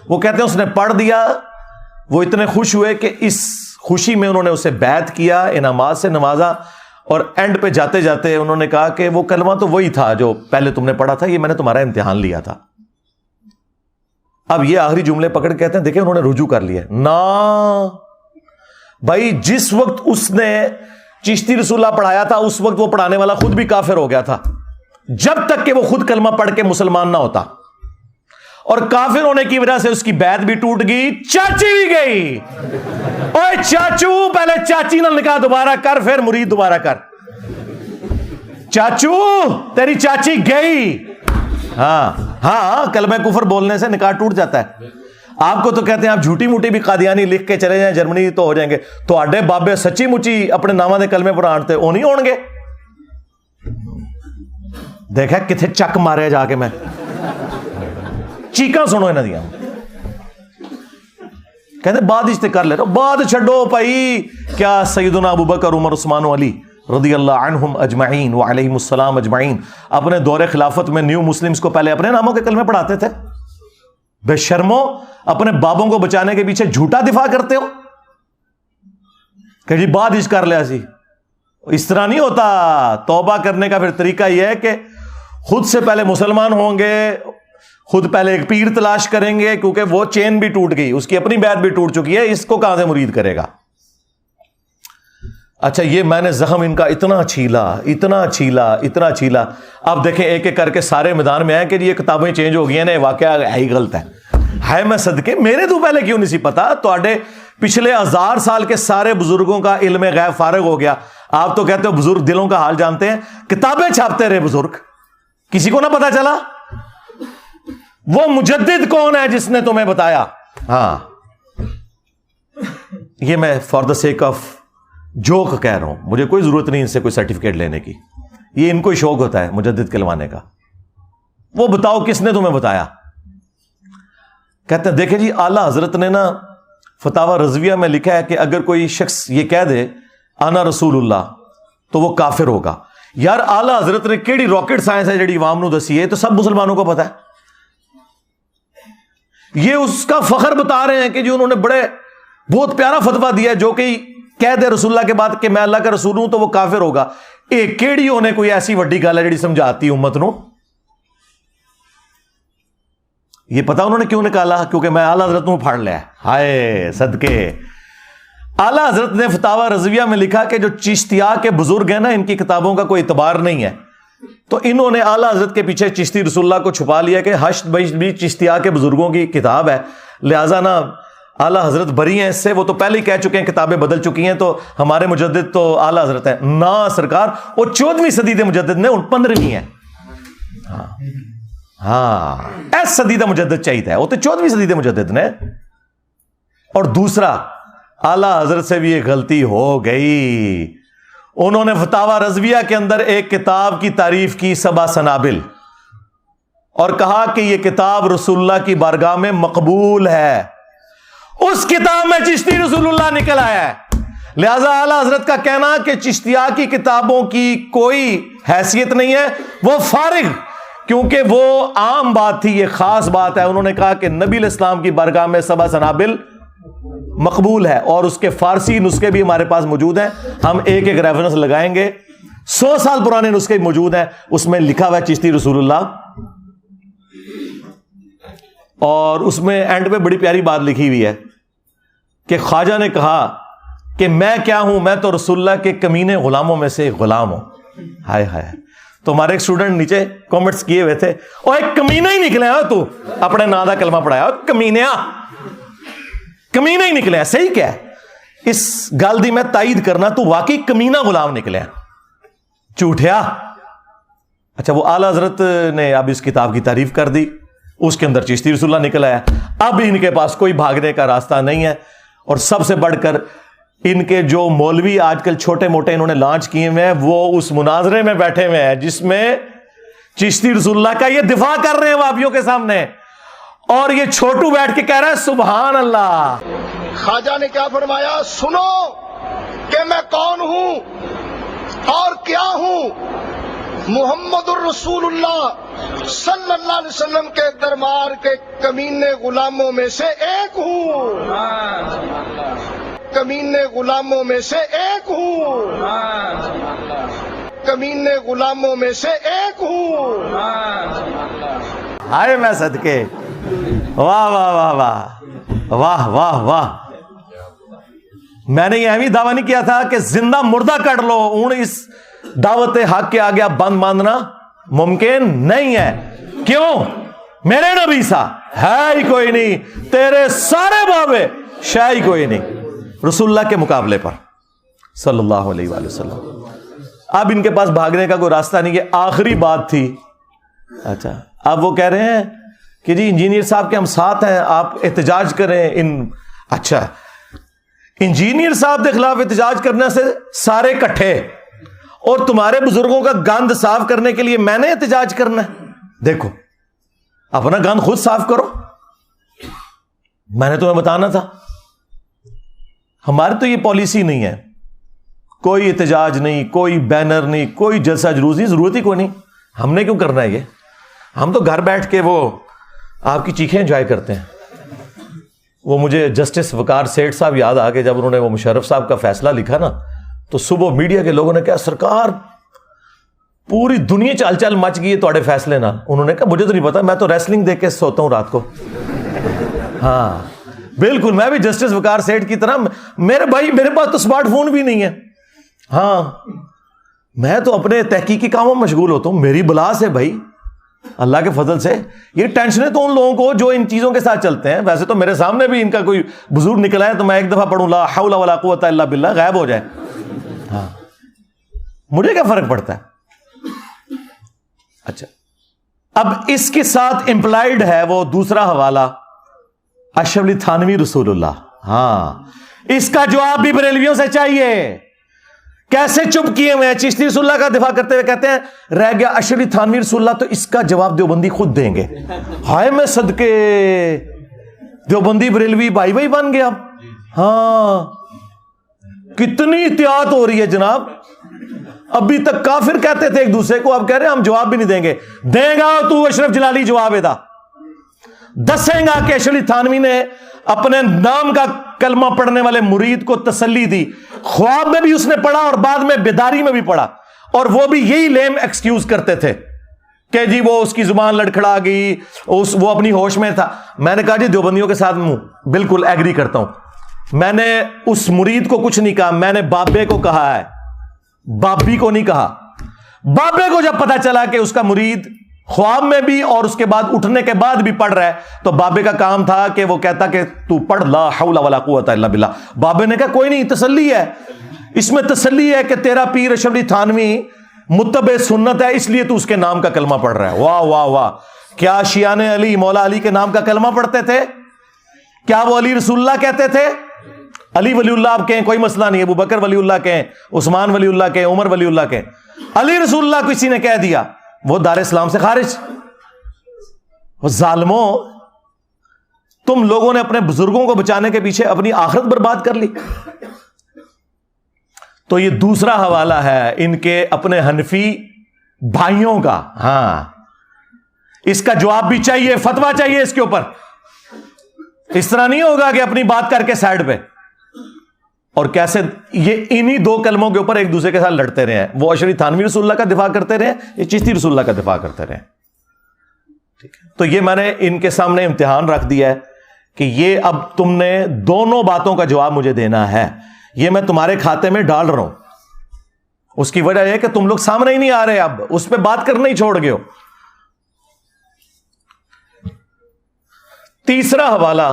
وہ کہتے ہیں اس نے پڑھ دیا، وہ اتنے خوش ہوئے کہ اس خوشی میں انہوں نے اسے بیعت کیا، انعامات سے نوازا، اور اینڈ پہ جاتے جاتے انہوں نے کہا کہ وہ کلمہ تو وہی تھا جو پہلے تم نے پڑھا تھا، یہ میں نے تمہارا امتحان لیا تھا. اب یہ آخری جملے پکڑ کہتے ہیں دیکھیں انہوں نے رجوع کر لیا. نا بھائی جس وقت اس نے چشتی رسول اللہ پڑھایا تھا اس وقت وہ پڑھانے والا خود بھی کافر ہو گیا تھا، جب تک کہ وہ خود کلمہ پڑھ کے مسلمان نہ ہوتا. اور کافر ہونے کی وجہ سے اس کی بیعت بھی ٹوٹ گئی، چاچی بھی گئی. اوے چاچو پہلے چاچی نہ نکاح دوبارہ کر، پھر مرید دوبارہ کر. چاچو تیری چاچی گئی. ہاں کلمہ کفر بولنے سے نکاح ٹوٹ جاتا ہے. آپ کو تو کہتے ہیں آپ جھوٹی موٹی بھی قادیانی لکھ کے چلے جائیں جرمنی تو ہو جائیں گے. تو آڈے بابے سچی مچی اپنے نامہ دے کلمے پر آنٹتے وہ نہیں ہون گے. دیکھا کتنے چک مارے جا کے میں چیکاں سنو انہاں دیاں. کہتے بعد اجتے کر لے رہا، بعد چھڑو بھائی. کیا سیدنا ابو بکر عمر عثمان و علی رضی اللہ عنہم اجمعین وعلیہم السلام اجمعین اپنے دور خلافت میں نیو مسلمز کو پہلے اپنے ناموں کے کلمے پڑھاتے تھے؟ بے شرمو، اپنے بابوں کو بچانے کے پیچھے جھوٹا دفاع کرتے ہو کہ جی بعد اج کر لیا سی. اس طرح نہیں ہوتا. توبہ کرنے کا پھر طریقہ یہ ہے کہ خود سے پہلے مسلمان ہوں گے، خود پہلے ایک پیر تلاش کریں گے، کیونکہ وہ چین بھی ٹوٹ گئی، اس کی اپنی بیعت بھی ٹوٹ چکی ہے، اس کو کہاں سے مرید کرے گا. اچھا یہ میں نے زخم ان کا اتنا چھیلا. اب دیکھیں ایک ایک کر کے سارے میدان میں آئے کہ یہ کتابیں چینج ہو گئی ہیں نا، واقعہ ہے ہی غلط ہے. میں صدقے میرے تو پہلے کیوں نہیں سی پتا؟ تو آڈے پچھلے 1000 سال کے سارے بزرگوں کا علم غیب فارغ ہو گیا. آپ تو کہتے ہو بزرگ دلوں کا حال جانتے ہیں، کتابیں چھاپتے رہے بزرگ، کسی کو نہ پتا چلا. وہ مجدد کون ہے جس نے تمہیں بتایا؟ ہاں یہ میں for the sake of joke کہہ رہا ہوں، مجھے کوئی ضرورت نہیں ان سے کوئی سرٹیفکیٹ لینے کی. یہ ان کو ہی شوق ہوتا ہے مجدد کہلوانے کا. وہ بتاؤ کس نے تمہیں بتایا؟ کہتے ہیں دیکھیں جی اعلیٰ حضرت نے نا فتاوی رضویہ میں لکھا ہے کہ اگر کوئی شخص یہ کہہ دے انا رسول اللہ تو وہ کافر ہوگا. یار اعلیٰ حضرت نے کیڑی راکٹ سائنس ہے جڑی عوام نو دسی ہے؟ تو سب مسلمانوں کو پتا ہے. یہ اس کا فخر بتا رہے ہیں کہ جو انہوں نے بہت پیارا فتویٰ دیا، جو کہ کہہ دے رسول اللہ کے بعد کہ میں اللہ کا رسول ہوں تو وہ کافر ہوگا. ایک کیڑی ہونے کوئی ایسی وڈی گل ہے جڑی سمجھاتی امت نو. یہ پتا انہوں نے کیوں نکالا؟ کیونکہ میں اعلیٰ حضرت نو پھاڑ لیا. ہائے صدقے. اعلیٰ حضرت نے فتاوی رضویہ میں لکھا کہ جو چشتیہ کے بزرگ ہیں نا ان کی کتابوں کا کوئی اعتبار نہیں ہے. تو انہوں نے اعلیٰ حضرت کے پیچھے چشتی رسول اللہ کو چھپا لیا کہ حشد بیشت بھی چشتیہ کے بزرگوں کی کتاب ہے، لہٰذا نا اعلیٰ حضرت بری ہیں اس سے، وہ تو پہلے ہی کہہ چکے ہیں کتابیں بدل چکی ہیں، تو ہمارے مجدد تو اعلیٰ حضرت ہیں نا سرکار، وہ 14ویں صدی دے مجدد نے، 15ویں ہے. ہاں ایس صدی دا مجدد چاہیے، وہ تو 14ویں صدی دے مجدد نے. اور دوسرا اعلیٰ حضرت سے بھی یہ غلطی ہو گئی، انہوں نے فتاوی رضویہ کے اندر ایک کتاب کی تعریف کی 7 سنابل، اور کہا کہ یہ کتاب رسول اللہ کی بارگاہ میں مقبول ہے. اس کتاب میں چشتی رسول اللہ نکل آیا ہے. لہذا اعلیٰ حضرت کا کہنا کہ چشتیہ کی کتابوں کی کوئی حیثیت نہیں ہے، وہ فارغ، کیونکہ وہ عام بات تھی، یہ خاص بات ہے. انہوں نے کہا کہ نبی علیہ السلام کی بارگاہ میں 7 سنابل مقبول ہے، اور اس کے فارسی نسخے بھی ہمارے پاس موجود ہیں، ہم ایک ایک ریفرنس لگائیں گے. 100 سال پرانے نسخے موجود ہیں، اس میں لکھا ہوا ہے چشتی رسول اللہ. اور اس میں اینڈ پہ بڑی پیاری بات لکھی ہوئی ہے کہ خواجہ نے کہا کہ میں کیا ہوں، میں تو رسول اللہ کے کمینے غلاموں میں سے غلام ہوں. ہائے ہائے. تو ہمارے ایک اسٹوڈنٹ نیچے کامنٹس کیے ہوئے تھے، اور ایک کمینہ ہی نکلے ہو تو، اپنے نا دا کلمہ پڑھایا کمینہ ہی نکلے ہیں. صحیح کیا ہے اس گل دی میں تائید کرنا، تو واقعی کمینہ غلام نکلے ہیں، جھوٹیا. اچھا وہ اعلیٰ حضرت نے اب اس کتاب کی تعریف کر دی، اس کے اندر چشتی رسول اللہ نکل آیا. اب ان کے پاس کوئی بھاگنے کا راستہ نہیں ہے. اور سب سے بڑھ کر ان کے جو مولوی آج کل چھوٹے موٹے انہوں نے لانچ کیے ہوئے ہیں، وہ اس مناظرے میں بیٹھے ہوئے ہیں جس میں چشتی رسول اللہ کا یہ دفاع کر رہے ہیں وہابیوں کے سامنے، اور یہ چھوٹو بیٹھ کے کہہ رہا ہے سبحان اللہ. خواجہ نے کیا فرمایا؟ سنو کہ میں کون ہوں اور کیا ہوں. محمد الرسول اللہ صلی اللہ علیہ وسلم کے دربار کے کمینے غلاموں میں سے ایک ہوں، کمینے غلاموں میں سے ایک ہوں، کمینے غلاموں میں سے ایک ہوں. آئے میں صدقے، واہ واہ واہ واہ واہ واہ واہ. میں نے یہ اہمی دعویٰ نہیں کیا تھا کہ زندہ مردہ کر لو، ان اس دعوت حق کے آگے آپ بند باندھنا ممکن نہیں ہے. کیوں؟ میرے نبی سا ہے ہی کوئی نہیں، تیرے سارے بابے شے ہی کوئی نہیں رسول اللہ کے مقابلے پر صلی اللہ علیہ وآلہ وسلم. اب ان کے پاس بھاگنے کا کوئی راستہ نہیں. یہ آخری بات تھی. اچھا اب وہ کہہ رہے ہیں کہ جی انجینئر صاحب کے ہم ساتھ ہیں، آپ احتجاج کریں. اچھا انجینئر صاحب کے خلاف احتجاج کرنے سے سارے کٹھے، اور تمہارے بزرگوں کا گند صاف کرنے کے لیے میں نے احتجاج کرنا ہے؟ دیکھو اپنا گند خود صاف کرو. میں نے تمہیں بتانا تھا. ہماری تو یہ پالیسی نہیں ہے، کوئی احتجاج نہیں، کوئی بینر نہیں، کوئی جلسہ جلوس نہیں، ضرورت ہی کوئی نہیں. ہم نے کیوں کرنا ہے یہ؟ ہم تو گھر بیٹھ کے وہ آپ کی چیخیں انجوائے کرتے ہیں. وہ مجھے جسٹس وقار سیٹھ صاحب یاد آ گئے، جب انہوں نے وہ مشرف صاحب کا فیصلہ لکھا نا، تو صبح میڈیا کے لوگوں نے کہا سرکار پوری دنیا چال چال مچ گئی ہے تھوڑے فیصلے نہ. انہوں نے کہا مجھے تو نہیں پتا، میں تو ریسلنگ دیکھ کے سوتا ہوں رات کو. ہاں بالکل، میں بھی جسٹس وقار سیٹھ کی طرح، میرے بھائی میرے پاس تو اسمارٹ فون بھی نہیں ہے. ہاں میں تو اپنے تحقیقی کاموں میں مشغول ہوتا ہوں. میری بلا سے بھائی اللہ کے فضل سے یہ ٹینشنیں تو ان لوگوں کو جو ان چیزوں کے ساتھ چلتے ہیں. ویسے تو میرے سامنے بھی ان کا کوئی بزرگ نکلا ہے تو میں ایک دفعہ پڑھوں لا حول ولا قوت الا باللہ، غائب ہو جائے. ہاں مجھے کیا فرق پڑتا ہے. اچھا اب اس کے ساتھ امپلائڈ ہے وہ دوسرا حوالہ اشرف علی تھانوی رسول اللہ. ہاں اس کا جواب بھی بریلویوں سے چاہیے. کیسے چپ کیے ہوئے ہیں؟ چشتی رسول اللہ کا دفاع کرتے ہوئے کہتے ہیں رہ گیا اشرف علی تھانوی رسول اللہ، تو اس کا جواب دیوبندی خود دیں گے. ہائے میں صدقے، دیوبندی بریلوی بھائی بھائی بن گیا. ہاں کتنی احتیاط ہو رہی ہے جناب. ابھی تک کافر کہتے تھے ایک دوسرے کو، اب کہہ رہے ہیں ہم جواب بھی نہیں دیں گے. دے گا تو اشرف جلالی جواب دا دسیں گا کہ اشرف علی تھانوی نے اپنے نام کا کلمہ پڑھنے والے مرید کو تسلی دی. خواب میں بھی اس نے پڑھا اور بعد میں بیداری میں بھی پڑھا، اور وہ بھی یہی لیم ایکسکیوز کرتے تھے کہ جی وہ اس کی زبان لڑکھڑا گئی، وہ اپنی ہوش میں تھا. میں نے کہا جی دیوبندیوں کے ساتھ بالکل ایگری کرتا ہوں. میں نے اس مرید کو کچھ نہیں کہا، میں نے بابے کو کہا ہے، بابی کو نہیں کہا. بابے کو جب پتا چلا کہ اس کا مرید خواب میں بھی اور اس کے بعد اٹھنے کے بعد بھی پڑھ رہا ہے, تو بابے کا کام تھا کہ وہ کہتا کہ تو پڑھ لا حول ولا قوت الا باللہ. بابے نے کہا کوئی نہیں, تسلی ہے اس میں, تسلی ہے کہ تیرا پیر اشرف علی تھانوی متبع سنت ہے, اس لیے تو اس کے نام کا کلمہ پڑھ رہا ہے. واہ واہ واہ. کیا شیعان علی مولا علی کے نام کا کلمہ پڑھتے تھے؟ کیا وہ علی رسول اللہ کہتے تھے؟ علی ولی اللہ آپ کہیں کوئی مسئلہ نہیں, ابو بکر ولی اللہ کہیں, عثمان ولی اللہ کہیں, عمر ولی اللہ کہیں, علی رسول اللہ کسی نے کہہ دیا وہ دار اسلام سے خارج. ظالموں, تم لوگوں نے اپنے بزرگوں کو بچانے کے پیچھے اپنی آخرت برباد کر لی. تو یہ دوسرا حوالہ ہے ان کے اپنے حنفی بھائیوں کا. ہاں, اس کا جواب بھی چاہیے, فتویٰ چاہیے اس کے اوپر. اس طرح نہیں ہوگا کہ اپنی بات کر کے سائڈ پہ. اور کیسے یہ انہی دو کلموں کے اوپر ایک دوسرے کے ساتھ لڑتے رہے ہیں. وہ اشعری تھانوی رسول اللہ کا دفاع کرتے رہے, یہ چشتی رسول اللہ کا دفاع کرتے رہے. ٹھیک ہے, تو یہ میں نے ان کے سامنے امتحان رکھ دیا ہے کہ یہ اب تم نے دونوں باتوں کا جواب مجھے دینا ہے. یہ میں تمہارے کھاتے میں ڈال رہا ہوں. اس کی وجہ یہ کہ تم لوگ سامنے ہی نہیں آ رہے, اب اس پہ بات کرنا ہی چھوڑ گئے ہو. تیسرا حوالہ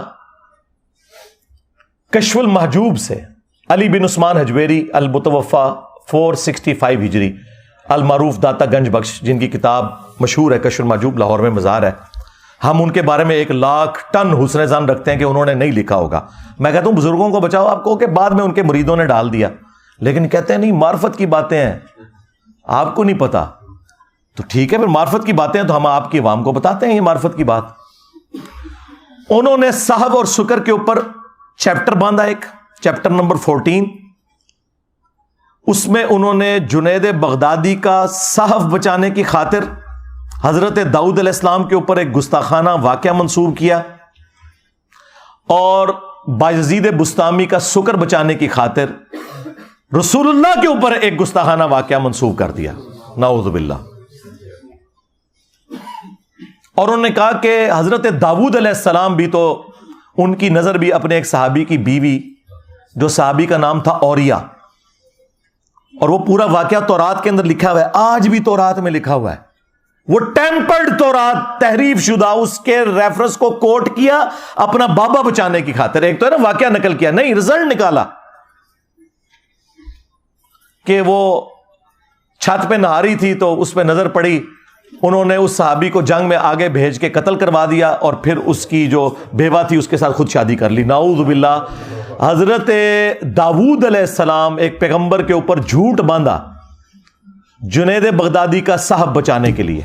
کشف المحجوب سے, علی بن عثمان حجویری المتوفا 465 ہجری, المعروف داتا گنج بخش, جن کی کتاب مشہور ہے کشف المحجوب, لاہور میں مزار ہے. ہم ان کے بارے میں 1,00,000 ٹن حسن ظن رکھتے ہیں کہ انہوں نے نہیں لکھا ہوگا. میں کہتا ہوں بزرگوں کو بچاؤ, آپ کو کہ بعد میں ان کے مریدوں نے ڈال دیا, لیکن کہتے ہیں نہیں معرفت کی باتیں ہیں, آپ کو نہیں پتا. تو ٹھیک ہے, پھر معرفت کی باتیں ہیں تو ہم آپ کی عوام کو بتاتے ہیں یہ معرفت کی بات. انہوں نے صحف اور شکر کے اوپر چیپٹر باندھا, ایک چیپٹر نمبر 14. اس میں انہوں نے جنید بغدادی کا صحف بچانے کی خاطر حضرت داؤد علیہ السلام کے اوپر ایک گستاخانہ واقعہ منسوب کیا, اور بایزید بستامی کا شکر بچانے کی خاطر رسول اللہ کے اوپر ایک گستاخانہ واقعہ منسوب کر دیا. نعوذ باللہ. اور انہوں نے کہا کہ حضرت داؤد علیہ السلام بھی تو, ان کی نظر بھی اپنے ایک صحابی کی بیوی, جو صحابی کا نام تھا اوریا, اور وہ پورا واقعہ تورات کے اندر لکھا ہوا ہے, آج بھی تورات میں لکھا ہوا ہے. وہ ٹیمپرڈ تورات, تحریف شدہ, اس کے ریفرنس کو کوٹ کیا اپنا بابا بچانے کی خاطر. ایک تو ہے نا واقعہ نقل کیا, نہیں رزلٹ نکالا کہ وہ چھت پہ نہا رہی تھی تو اس پہ نظر پڑی, انہوں نے اس صحابی کو جنگ میں آگے بھیج کے قتل کروا دیا, اور پھر اس کی جو بیوہ تھی اس کے ساتھ خود شادی کر لی. نعوذ باللہ. حضرت داؤد علیہ السلام ایک پیغمبر کے اوپر جھوٹ باندھا جنید بغدادی کا صحف بچانے کے لیے,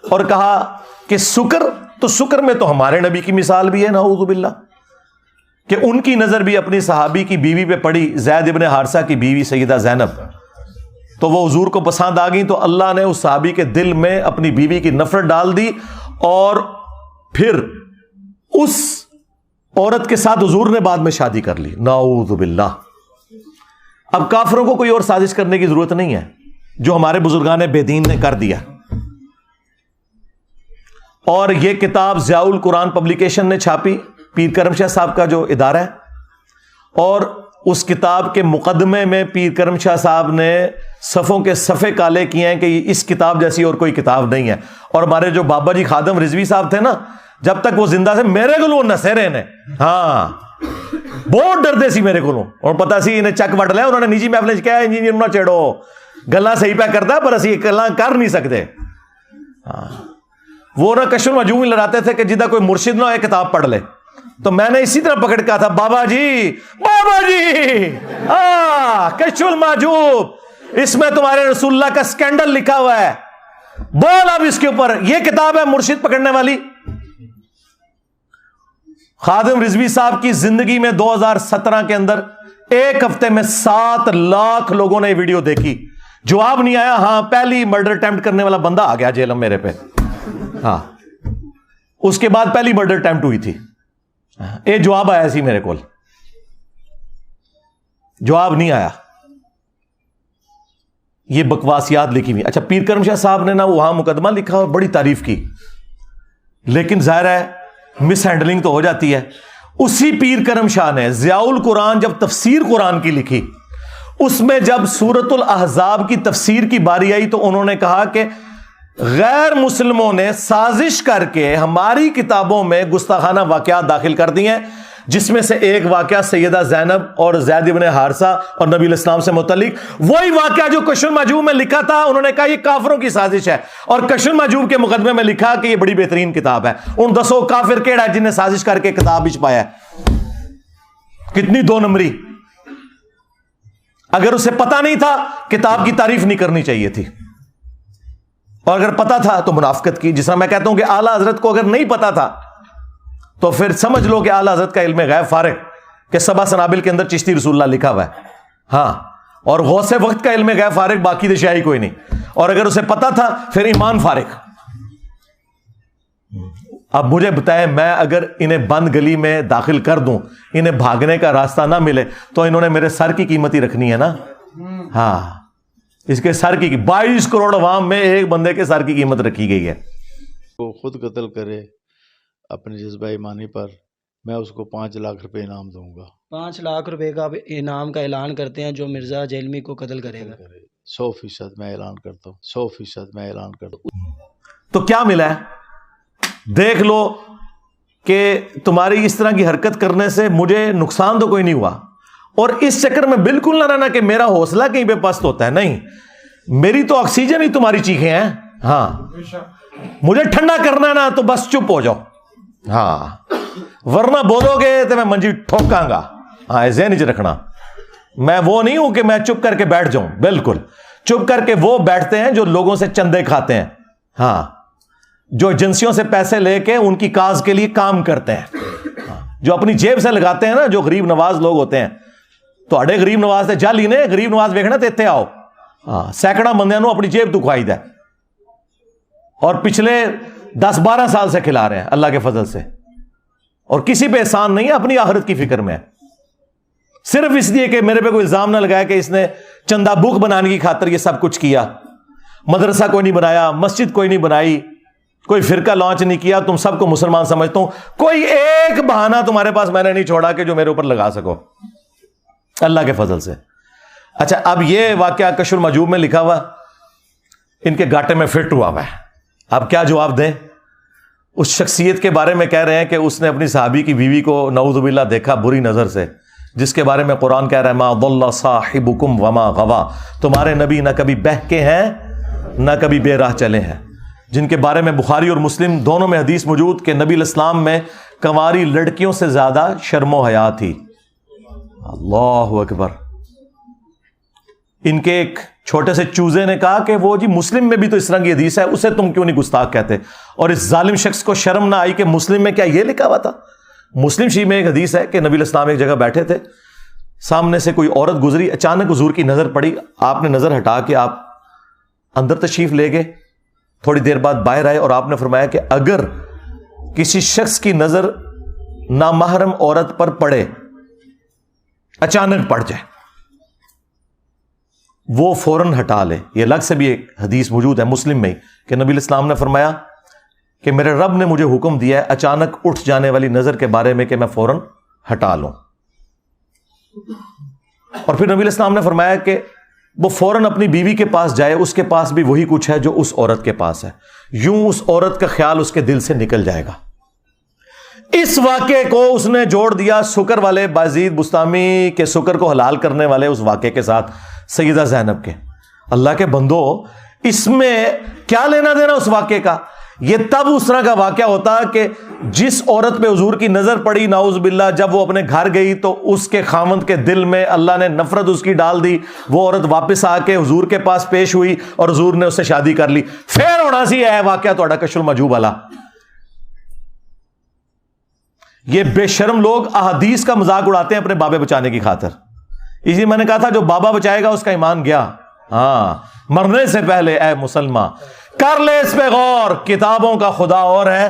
اور کہا کہ شکر, تو شکر میں تو ہمارے نبی کی مثال بھی ہے. نعوذ باللہ. کہ ان کی نظر بھی اپنی صحابی کی بیوی پہ پڑی, زید ابن حارثہ کی بیوی سیدہ زینب, تو وہ حضور کو پسند آ گئی, تو اللہ نے اس صحابی کے دل میں اپنی بیوی کی نفرت ڈال دی, اور پھر اس عورت کے ساتھ حضور نے بعد میں شادی کر لی. نعوذ باللہ. اب کافروں کو کوئی اور سازش کرنے کی ضرورت نہیں ہے, جو ہمارے بزرگان بے دین نے کر دیا. اور یہ کتاب ضیاء القرآن پبلیکیشن نے چھاپی, پیر کرم شاہ صاحب کا جو ادارہ ہے, اور اس کتاب کے مقدمے میں پیر کرم شاہ صاحب نے صفوں کے صفحے کالے کیے ہیں کہ اس کتاب جیسی اور کوئی کتاب نہیں ہے. اور ہمارے جو بابا جی خادم رضوی صاحب تھے نا, جب تک وہ زندہ تھے میرے کو وہ نسے رہے نے, ہاں بہت ڈردے سی میرے کو, اور پتا سی انہیں چک وٹ لیا, انہوں نے نجی محفل کیا انجینئر نہ چڑھو, گلا صحیح پہ کرتا پر اسی گلا کر نہیں سکتے. ہاں وہ نہ کشف المحجوب میں لڑاتے تھے کہ جدہ کوئی مرشد نہ ہو کتاب پڑھ لے, تو میں نے اسی طرح پکڑ کہا تھا بابا جی کشف المحجوب, اس میں تمہارے رسول اللہ کا سکینڈل لکھا ہوا ہے, بول اب اس کے اوپر, یہ کتاب ہے مرشد پکڑنے والی. خادم رضوی صاحب کی زندگی میں 2017 کے اندر ایک ہفتے میں 7 لاکھ لوگوں نے ویڈیو دیکھی, جواب نہیں آیا. ہاں پہلی مرڈر اٹیمپٹ کرنے والا بندہ آ گیا جیل میں میرے پہ, ہاں اس کے بعد پہلی مرڈر اٹیمپٹ ہوئی تھی, یہ جواب آیا سی میرے کو, جواب نہیں آیا. یہ بکواسیات لکھی ہوئی. اچھا پیر کرم شاہ صاحب نے نا وہاں مقدمہ لکھا اور بڑی تعریف کی, لیکن ظاہر ہے مس ہینڈلنگ تو ہو جاتی ہے. اسی پیر کرم شاہ نے ضیاء القرآن جب تفسیر قرآن کی لکھی, اس میں جب سورۃ الاحزاب کی تفسیر کی باری آئی تو انہوں نے کہا کہ غیر مسلموں نے سازش کر کے ہماری کتابوں میں گستاخانہ واقعات داخل کر دی ہیں، جس میں سے ایک واقعہ سیدہ زینب اور زید بن حارثہ اور نبی علیہ السلام سے متعلق، وہی واقعہ جو کشف المحجوب میں لکھا تھا انہوں نے کہا یہ کافروں کی سازش ہے، اور کشف المحجوب کے مقدمے میں لکھا کہ یہ بڑی بہترین کتاب ہے۔ ان 10 کافر کیڑا ہے جن نے سازش کر کے کتاب بھی چھپایا ہے؟ کتنی 2 نمبری! اگر اسے پتا نہیں تھا کتاب کی تعریف نہیں کرنی چاہیے تھی، اور اگر پتا تھا تو منافقت کی۔ جس طرح میں کہتا ہوں کہ اعلیٰ حضرت کو اگر نہیں پتا تھا تو پھر سمجھ لو کہ اعلیٰ حضرت کا علم غیب فارغ، کہ 7 سنابل کے اندر چشتی رسول اللہ لکھا ہوا ہے، ہاں، اور غوث وقت کا علم غیب فارغ، باقی دشائی کوئی نہیں۔ اور اگر اسے پتا تھا پھر ایمان فارغ۔ اب مجھے بتائیں، میں اگر انہیں بند گلی میں داخل کر دوں، انہیں بھاگنے کا راستہ نہ ملے، تو انہوں نے میرے سر کی قیمت ہی رکھنی ہے نا؟ ہاں، اس کے سر کی 22 کروڑ عوام میں ایک بندے کے سر کی قیمت رکھی گئی ہے۔ وہ خود قتل کرے اپنے جذبہ ایمانی پر، میں اس کو 5 لاکھ روپے انعام دوں گا۔ 5 لاکھ روپے کا انعام کا اعلان کرتے ہیں جو مرزا جیلمی کو قتل کرے گا۔ 100% میں اعلان کرتا ہوں، 100% میں اعلان کرتا ہوں۔ تو کیا ملا ہے؟ دیکھ لو کہ تمہاری اس طرح کی حرکت کرنے سے مجھے نقصان تو کوئی نہیں ہوا، اور اس چکر میں بالکل نہ رہنا کہ میرا حوصلہ کہیں پہ پست ہوتا ہے، نہیں، میری تو آکسیجن ہی تمہاری چیخیں ہیں۔ ہاں، مجھے ٹھنڈا کرنا ہے نا تو بس چپ ہو جاؤ، ہاں، ورنہ بولو گے تو میں منجی ٹھوکاں گا۔ ہاں، ذہن وچ رکھنا، میں وہ نہیں ہوں کہ میں چپ کر کے بیٹھ جاؤں، بالکل چپ کر کے وہ بیٹھتے ہیں جو لوگوں سے چندے کھاتے ہیں، ہاں، جو ایجنسیوں سے پیسے لے کے ان کی کاز کے لیے کام کرتے ہیں، جو اپنی جیب سے لگاتے ہیں نا، جو غریب نواز لوگ ہوتے ہیں۔ تو اڑے غریب نواز تے جالی نے غریب نواز ویکھنا تے اتنے آؤ، ہاں، سینکڑا بندیاں نو اپنی جیب تو کھوائی دے، اور پچھلے 10-12 سال سے کھلا رہے ہیں اللہ کے فضل سے، اور کسی پہ احسان نہیں ہے، اپنی آخرت کی فکر میں ہے، صرف اس لیے کہ میرے پہ کوئی الزام نہ لگایا کہ اس نے چندہ بک بنانے کی خاطر یہ سب کچھ کیا۔ مدرسہ کوئی نہیں بنایا، مسجد کوئی نہیں بنائی، کوئی فرقہ لانچ نہیں کیا، تم سب کو مسلمان سمجھتا ہوں، کوئی ایک بہانہ تمہارے پاس میں نے نہیں چھوڑا کہ جو میرے اوپر لگا سکو اللہ کے فضل سے۔ اچھا، اب یہ واقعہ کشف المحجوب میں لکھا ہوا ان کے گاٹے میں فٹ ہوا ہے، اب کیا جواب دیں؟ اس شخصیت کے بارے میں کہہ رہے ہیں کہ اس نے اپنی صحابی کی بیوی کو نعوذ باللہ دیکھا بری نظر سے، جس کے بارے میں قرآن کہہ رہا ہے ما ضل صاحبکم وما غوا، تمہارے نبی نہ کبھی بہکے ہیں نہ کبھی بے راہ چلے ہیں، جن کے بارے میں بخاری اور مسلم دونوں میں حدیث موجود کہ نبی علیہ السلام میں کنواری لڑکیوں سے زیادہ شرم و حیا تھی۔ اللہ اکبر۔ ان کے ایک چھوٹے سے چوزے نے کہا کہ وہ جی مسلم میں بھی تو اس طرح کی حدیث ہے، اسے تم کیوں نہیں گستاخ کہتے؟ اور اس ظالم شخص کو شرم نہ آئی کہ مسلم میں کیا یہ لکھا ہوا تھا؟ مسلم شریف میں ایک حدیث ہے کہ نبی علیہ السلام ایک جگہ بیٹھے تھے، سامنے سے کوئی عورت گزری، اچانک حضور کی نظر پڑی، آپ نے نظر ہٹا کے آپ اندر تشریف لے گئے، تھوڑی دیر بعد باہر آئے اور آپ نے فرمایا کہ اگر کسی شخص کی نظر نامحرم عورت پر پڑے، اچانک پڑ جائے، وہ فوراً ہٹا لے۔ یہ الگ سے بھی ایک حدیث موجود ہے مسلم میں کہ نبی علیہ السلام نے فرمایا کہ میرے رب نے مجھے حکم دیا ہے اچانک اٹھ جانے والی نظر کے بارے میں کہ میں فوراً ہٹا لوں۔ اور پھر نبی علیہ السلام نے فرمایا کہ وہ فوراً اپنی بیوی کے پاس جائے، اس کے پاس بھی وہی کچھ ہے جو اس عورت کے پاس ہے، یوں اس عورت کا خیال اس کے دل سے نکل جائے گا۔ اس واقعے کو اس نے جوڑ دیا سکر والے بازید بستامی کے سکر کو حلال کرنے والے اس واقعے کے ساتھ، سیدہ زینب کے۔ اللہ کے بندو، اس میں کیا لینا دینا اس واقعے کا؟ یہ تب اس طرح کا واقعہ ہوتا کہ جس عورت پہ حضور کی نظر پڑی نعوذ باللہ، جب وہ اپنے گھر گئی تو اس کے خاوند کے دل میں اللہ نے نفرت اس کی ڈال دی، وہ عورت واپس آ کے حضور کے پاس پیش ہوئی اور حضور نے اس سے شادی کر لی۔ پھر ہونا سی ہے واقعہ تھوڑا کشف المحجوب والا۔ یہ بے شرم لوگ احادیث کا مذاق اڑاتے ہیں اپنے بابے بچانے کی خاطر، اس لیے میں نے کہا تھا جو بابا بچائے گا اس کا ایمان گیا۔ ہاں، مرنے سے پہلے اے مسلمان کر لے اس پہ غور، کتابوں کا خدا اور ہے،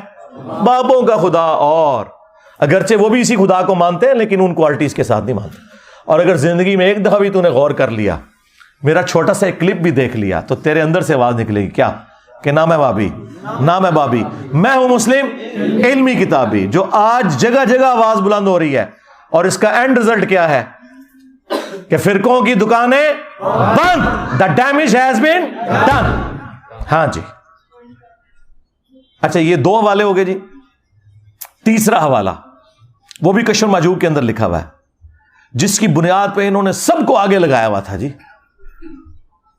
بابوں کا خدا اور۔ اگرچہ وہ بھی اسی خدا کو مانتے ہیں لیکن ان کوالٹیز کے ساتھ نہیں مانتے۔ اور اگر زندگی میں ایک دفعہ بھی تو نے غور کر لیا، میرا چھوٹا سا ایک کلپ بھی دیکھ لیا، تو تیرے اندر سے آواز نکلے گی کیا کہ نہ میں بابی، نہ میں بابی، میں ہوں مسلم علمی کتابی، جو آج جگہ جگہ آواز بلند ہو رہی ہے۔ اور اس کا اینڈ رزلٹ کیا ہے کہ فرقوں کی دکانیں بند، the damage has been done۔ ہاں جی، اچھا یہ دو حوالے ہو گئے جی. تیسرا حوالہ وہ بھی کشف المحجوب کے اندر لکھا ہوا ہے, جس کی بنیاد پہ انہوں نے سب کو آگے لگایا ہوا تھا جی.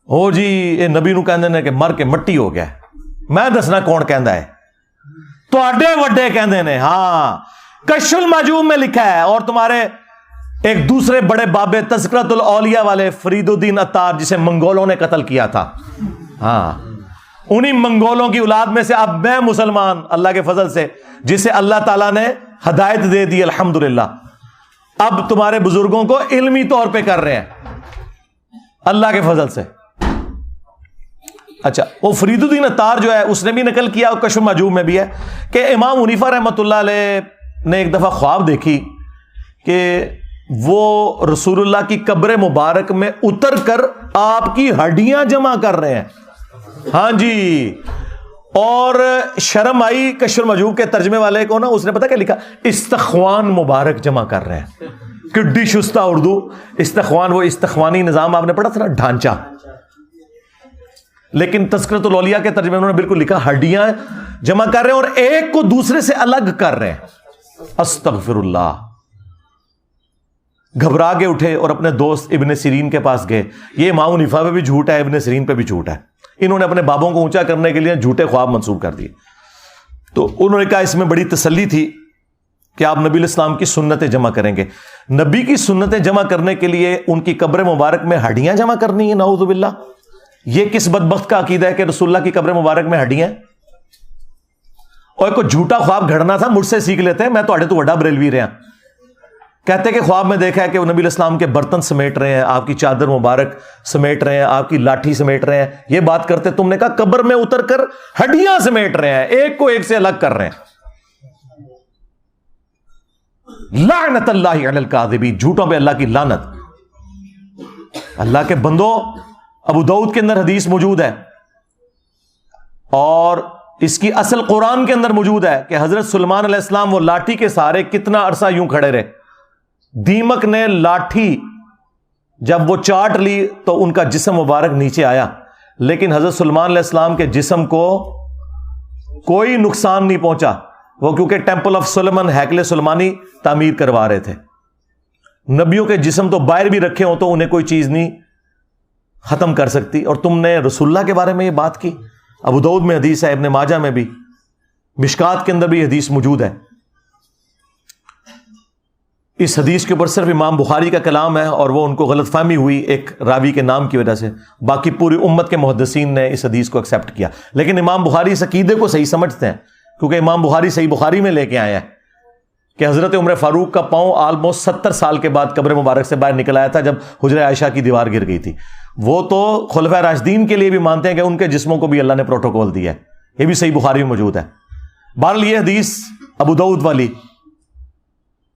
او جی یہ نبی نو کہندے نے کہ مر کے مٹی ہو گیا. میں دسنا کون کہندا ہے, تواڈے وڈے کہندے نے. ہاں کشف المحجوب میں لکھا ہے. اور تمہارے ایک دوسرے بڑے بابے تذکرۃ الاولیاء والے فرید الدین عطار, جسے منگولوں نے قتل کیا تھا, ہاں انہی منگولوں کی اولاد میں سے اب میں مسلمان اللہ کے فضل سے, جسے اللہ تعالیٰ نے ہدایت دے دی الحمدللہ, اب تمہارے بزرگوں کو علمی طور پہ کر رہے ہیں اللہ کے فضل سے. اچھا وہ فرید الدین عطار جو ہے اس نے بھی نقل کیا, کشف المحجوب میں بھی ہے, کہ امام حنیفہ رحمۃ اللہ علیہ نے ایک دفعہ خواب دیکھی کہ وہ رسول اللہ کی قبر مبارک میں اتر کر آپ کی ہڈیاں جمع کر رہے ہیں. ہاں جی, اور شرم آئی کشف المحجوب کے ترجمے والے کو نا, اس نے پتا کیا لکھا, استخوان مبارک جمع کر رہے ہیں. کڈی شستہ اردو. استخوان وہ استخوانی نظام آپ نے پڑھا تھا نا, ڈھانچہ. لیکن تذکرۃ الاولیاء کے ترجمے انہوں نے بالکل لکھا ہڈیاں جمع کر رہے ہیں اور ایک کو دوسرے سے الگ کر رہے ہیں. استغفر اللہ. گھبرا کے اٹھے اور اپنے دوست ابن سیرین کے پاس گئے. یہ امام حنیفہ پہ بھی جھوٹ ہے, ابن سیرین پہ بھی جھوٹ ہے. انہوں نے اپنے بابوں کو اونچا کرنے کے لیے جھوٹے خواب منسوب کر دیے. تو انہوں نے کہا اس میں بڑی تسلی تھی کہ آپ نبی الاسلام کی سنتیں جمع کریں گے. نبی کی سنتیں جمع کرنے کے لیے ان کی قبر مبارک میں ہڈیاں جمع کرنی ہے, نعوذ باللہ. یہ کس بدبخت کا عقیدہ ہے کہ رسول اللہ کی قبر مبارک میں ہڈیاں. اور کوئی جھوٹا خواب گھڑنا تھا مجھ سے سیکھ لیتے ہیں, میں تو وڈا بریلوی رہا. کہتے کہ خواب میں دیکھا ہے کہ وہ نبی الاسلام کے برتن سمیٹ رہے ہیں, آپ کی چادر مبارک سمیٹ رہے ہیں, آپ کی لاٹھی سمیٹ رہے ہیں. یہ بات کرتے تم نے کہا قبر میں اتر کر ہڈیاں سمیٹ رہے ہیں, ایک کو ایک سے الگ کر رہے ہیں. لعنت اللہ علی الکاذبین, جھوٹوں پہ اللہ کی لعنت. اللہ کے بندو, ابو داؤد کے اندر حدیث موجود ہے اور اس کی اصل قرآن کے اندر موجود ہے کہ حضرت سلیمان علیہ السلام وہ لاٹھی کے سہارے کتنا عرصہ یوں کھڑے رہے. دیمک نے لاٹھی جب وہ چاٹ لی تو ان کا جسم مبارک نیچے آیا, لیکن حضرت سلیمان علیہ السلام کے جسم کو کوئی نقصان نہیں پہنچا. وہ کیونکہ ٹیمپل آف سلیمان, ہیکل سلیمانی تعمیر کروا رہے تھے. نبیوں کے جسم تو باہر بھی رکھے ہوں تو انہیں کوئی چیز نہیں ختم کر سکتی, اور تم نے رسول اللہ کے بارے میں یہ بات کی. ابو داؤد میں حدیث ہے, ابن ماجہ میں بھی, مشکات کے اندر بھی حدیث موجود ہے. اس حدیث کے اوپر صرف امام بخاری کا کلام ہے اور وہ ان کو غلط فہمی ہوئی ایک راوی کے نام کی وجہ سے. باقی پوری امت کے محدثین نے اس حدیث کو ایکسیپٹ کیا, لیکن امام بخاری اس عقیدے کو صحیح سمجھتے ہیں کیونکہ امام بخاری صحیح بخاری میں لے کے آیا ہے کہ حضرت عمر فاروق کا پاؤں آلموسٹ 70 سال کے بعد قبر مبارک سے باہر نکل آیا تھا جب حجرہ عائشہ کی دیوار گر گئی تھی. وہ تو خلفائے راشدین کے لیے بھی مانتے ہیں کہ ان کے جسموں کو بھی اللہ نے پروٹوکول دیا ہے, یہ بھی صحیح بخاری میں موجود ہے. بہرحال یہ حدیث ابو داؤد والی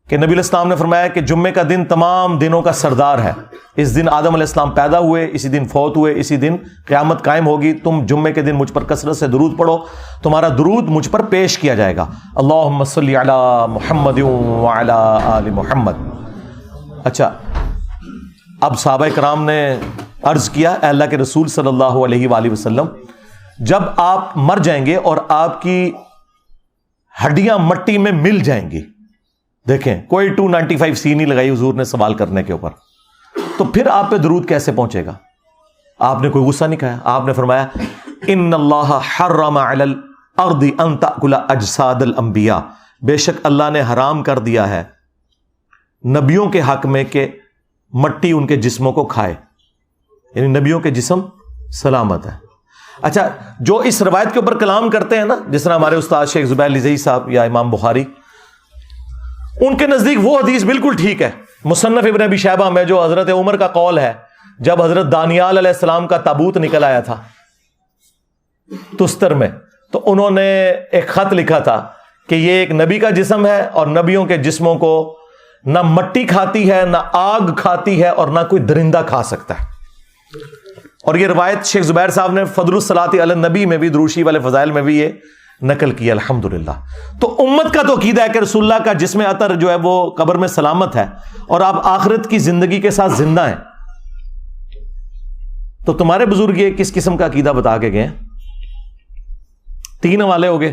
کہ نبی الاسلام نے فرمایا کہ جمعے کا دن تمام دنوں کا سردار ہے. اس دن آدم علیہ السلام پیدا ہوئے, اسی دن فوت ہوئے, اسی دن قیامت قائم ہوگی. تم جمعے کے دن مجھ پر کثرت سے درود پڑھو, تمہارا درود مجھ پر پیش کیا جائے گا. اللہم صلی علی محمد وعلی آل محمد. اچھا, اب صحابہ کرام نے عرض کیا اے اللہ کے رسول صلی اللہ علیہ وآلہ وسلم, جب آپ مر جائیں گے اور آپ کی ہڈیاں مٹی میں مل جائیں گی, دیکھیں کوئی 295 سی نہیں لگائی حضور نے سوال کرنے کے اوپر, تو پھر آپ پہ درود کیسے پہنچے گا؟ آپ نے کوئی غصہ نہیں کھایا, آپ نے فرمایا ان اللہ حرم علی الارض ان تأکل اجساد الانبیاء, بے شک اللہ نے حرام کر دیا ہے نبیوں کے حق میں کہ مٹی ان کے جسموں کو کھائے, یعنی نبیوں کے جسم سلامت ہے. اچھا, جو اس روایت کے اوپر کلام کرتے ہیں نا, جس طرح ہمارے استاد شیخ زبیر لزئی صاحب یا امام بخاری, ان کے نزدیک وہ حدیث بالکل ٹھیک ہے. مصنف ابن ابی شیبہ میں جو حضرت عمر کا قول ہے, جب حضرت دانیال علیہ السلام کا تابوت نکل آیا تھا تستر میں, تو انہوں نے ایک خط لکھا تھا کہ یہ ایک نبی کا جسم ہے اور نبیوں کے جسموں کو نہ مٹی کھاتی ہے, نہ آگ کھاتی ہے, اور نہ کوئی درندہ کھا سکتا ہے. اور یہ روایت شیخ زبیر صاحب نے فضل الصلاۃ علی النبی میں بھی, دروشی والے فضائل میں بھی یہ نقل کیا الحمدللہ. تو امت کا تو عقیدہ ہے کہ رسول اللہ کا جسم اطہر جو ہے وہ قبر میں سلامت ہے اور آپ آخرت کی زندگی کے ساتھ زندہ ہیں. تو تمہارے بزرگ یہ کس قسم کا عقیدہ بتا کے گئے؟ 3 حوالے ہو گئے.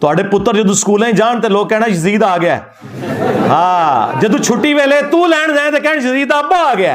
ਤੁਹਾਡੇ ਪੁੱਤਰ ਜਦੋਂ ਸਕੂਲਾਂ ਜਾਣ ਤੇ ਲੋਕ ਕਹਿਣਾ ਯਜ਼ੀਦ ਆ ਗਿਆ। ਹਾਂ, ਜਦੋਂ ਛੁੱਟੀ ਵੇਲੇ ਤੂੰ ਲੈਣ ਜਾਏ ਤੇ ਕਹਿਣ ਯਜ਼ੀਦ ਅੱਬਾ ਆ ਗਿਆ।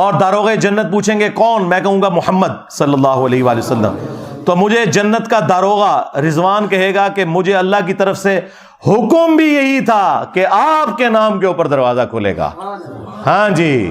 اور داروغ جنت پوچھیں گے کون؟ میں کہوں گا محمد صلی اللہ علیہ وآلہ وسلم. تو مجھے جنت کا داروغہ رضوان کہے گا کہ مجھے اللہ کی طرف سے حکم بھی یہی تھا کہ آپ کے نام کے اوپر دروازہ کھلے گا. ہاں جی،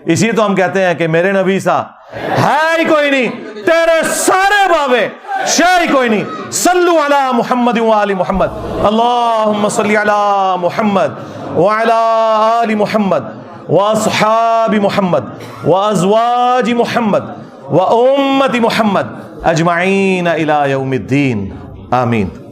اسی تو ہم کہتے ہیں کہ میرے نبی سا ہے ہی کوئی نہیں، تیرے سارے بابے شے ہی کوئی نہیں. صلو علی محمد وآل محمد، اللہم صلی علی محمد وعلی آل محمد واصحاب محمد وازواج محمد وامت محمد اجمعین الی یوم الدین. آمین.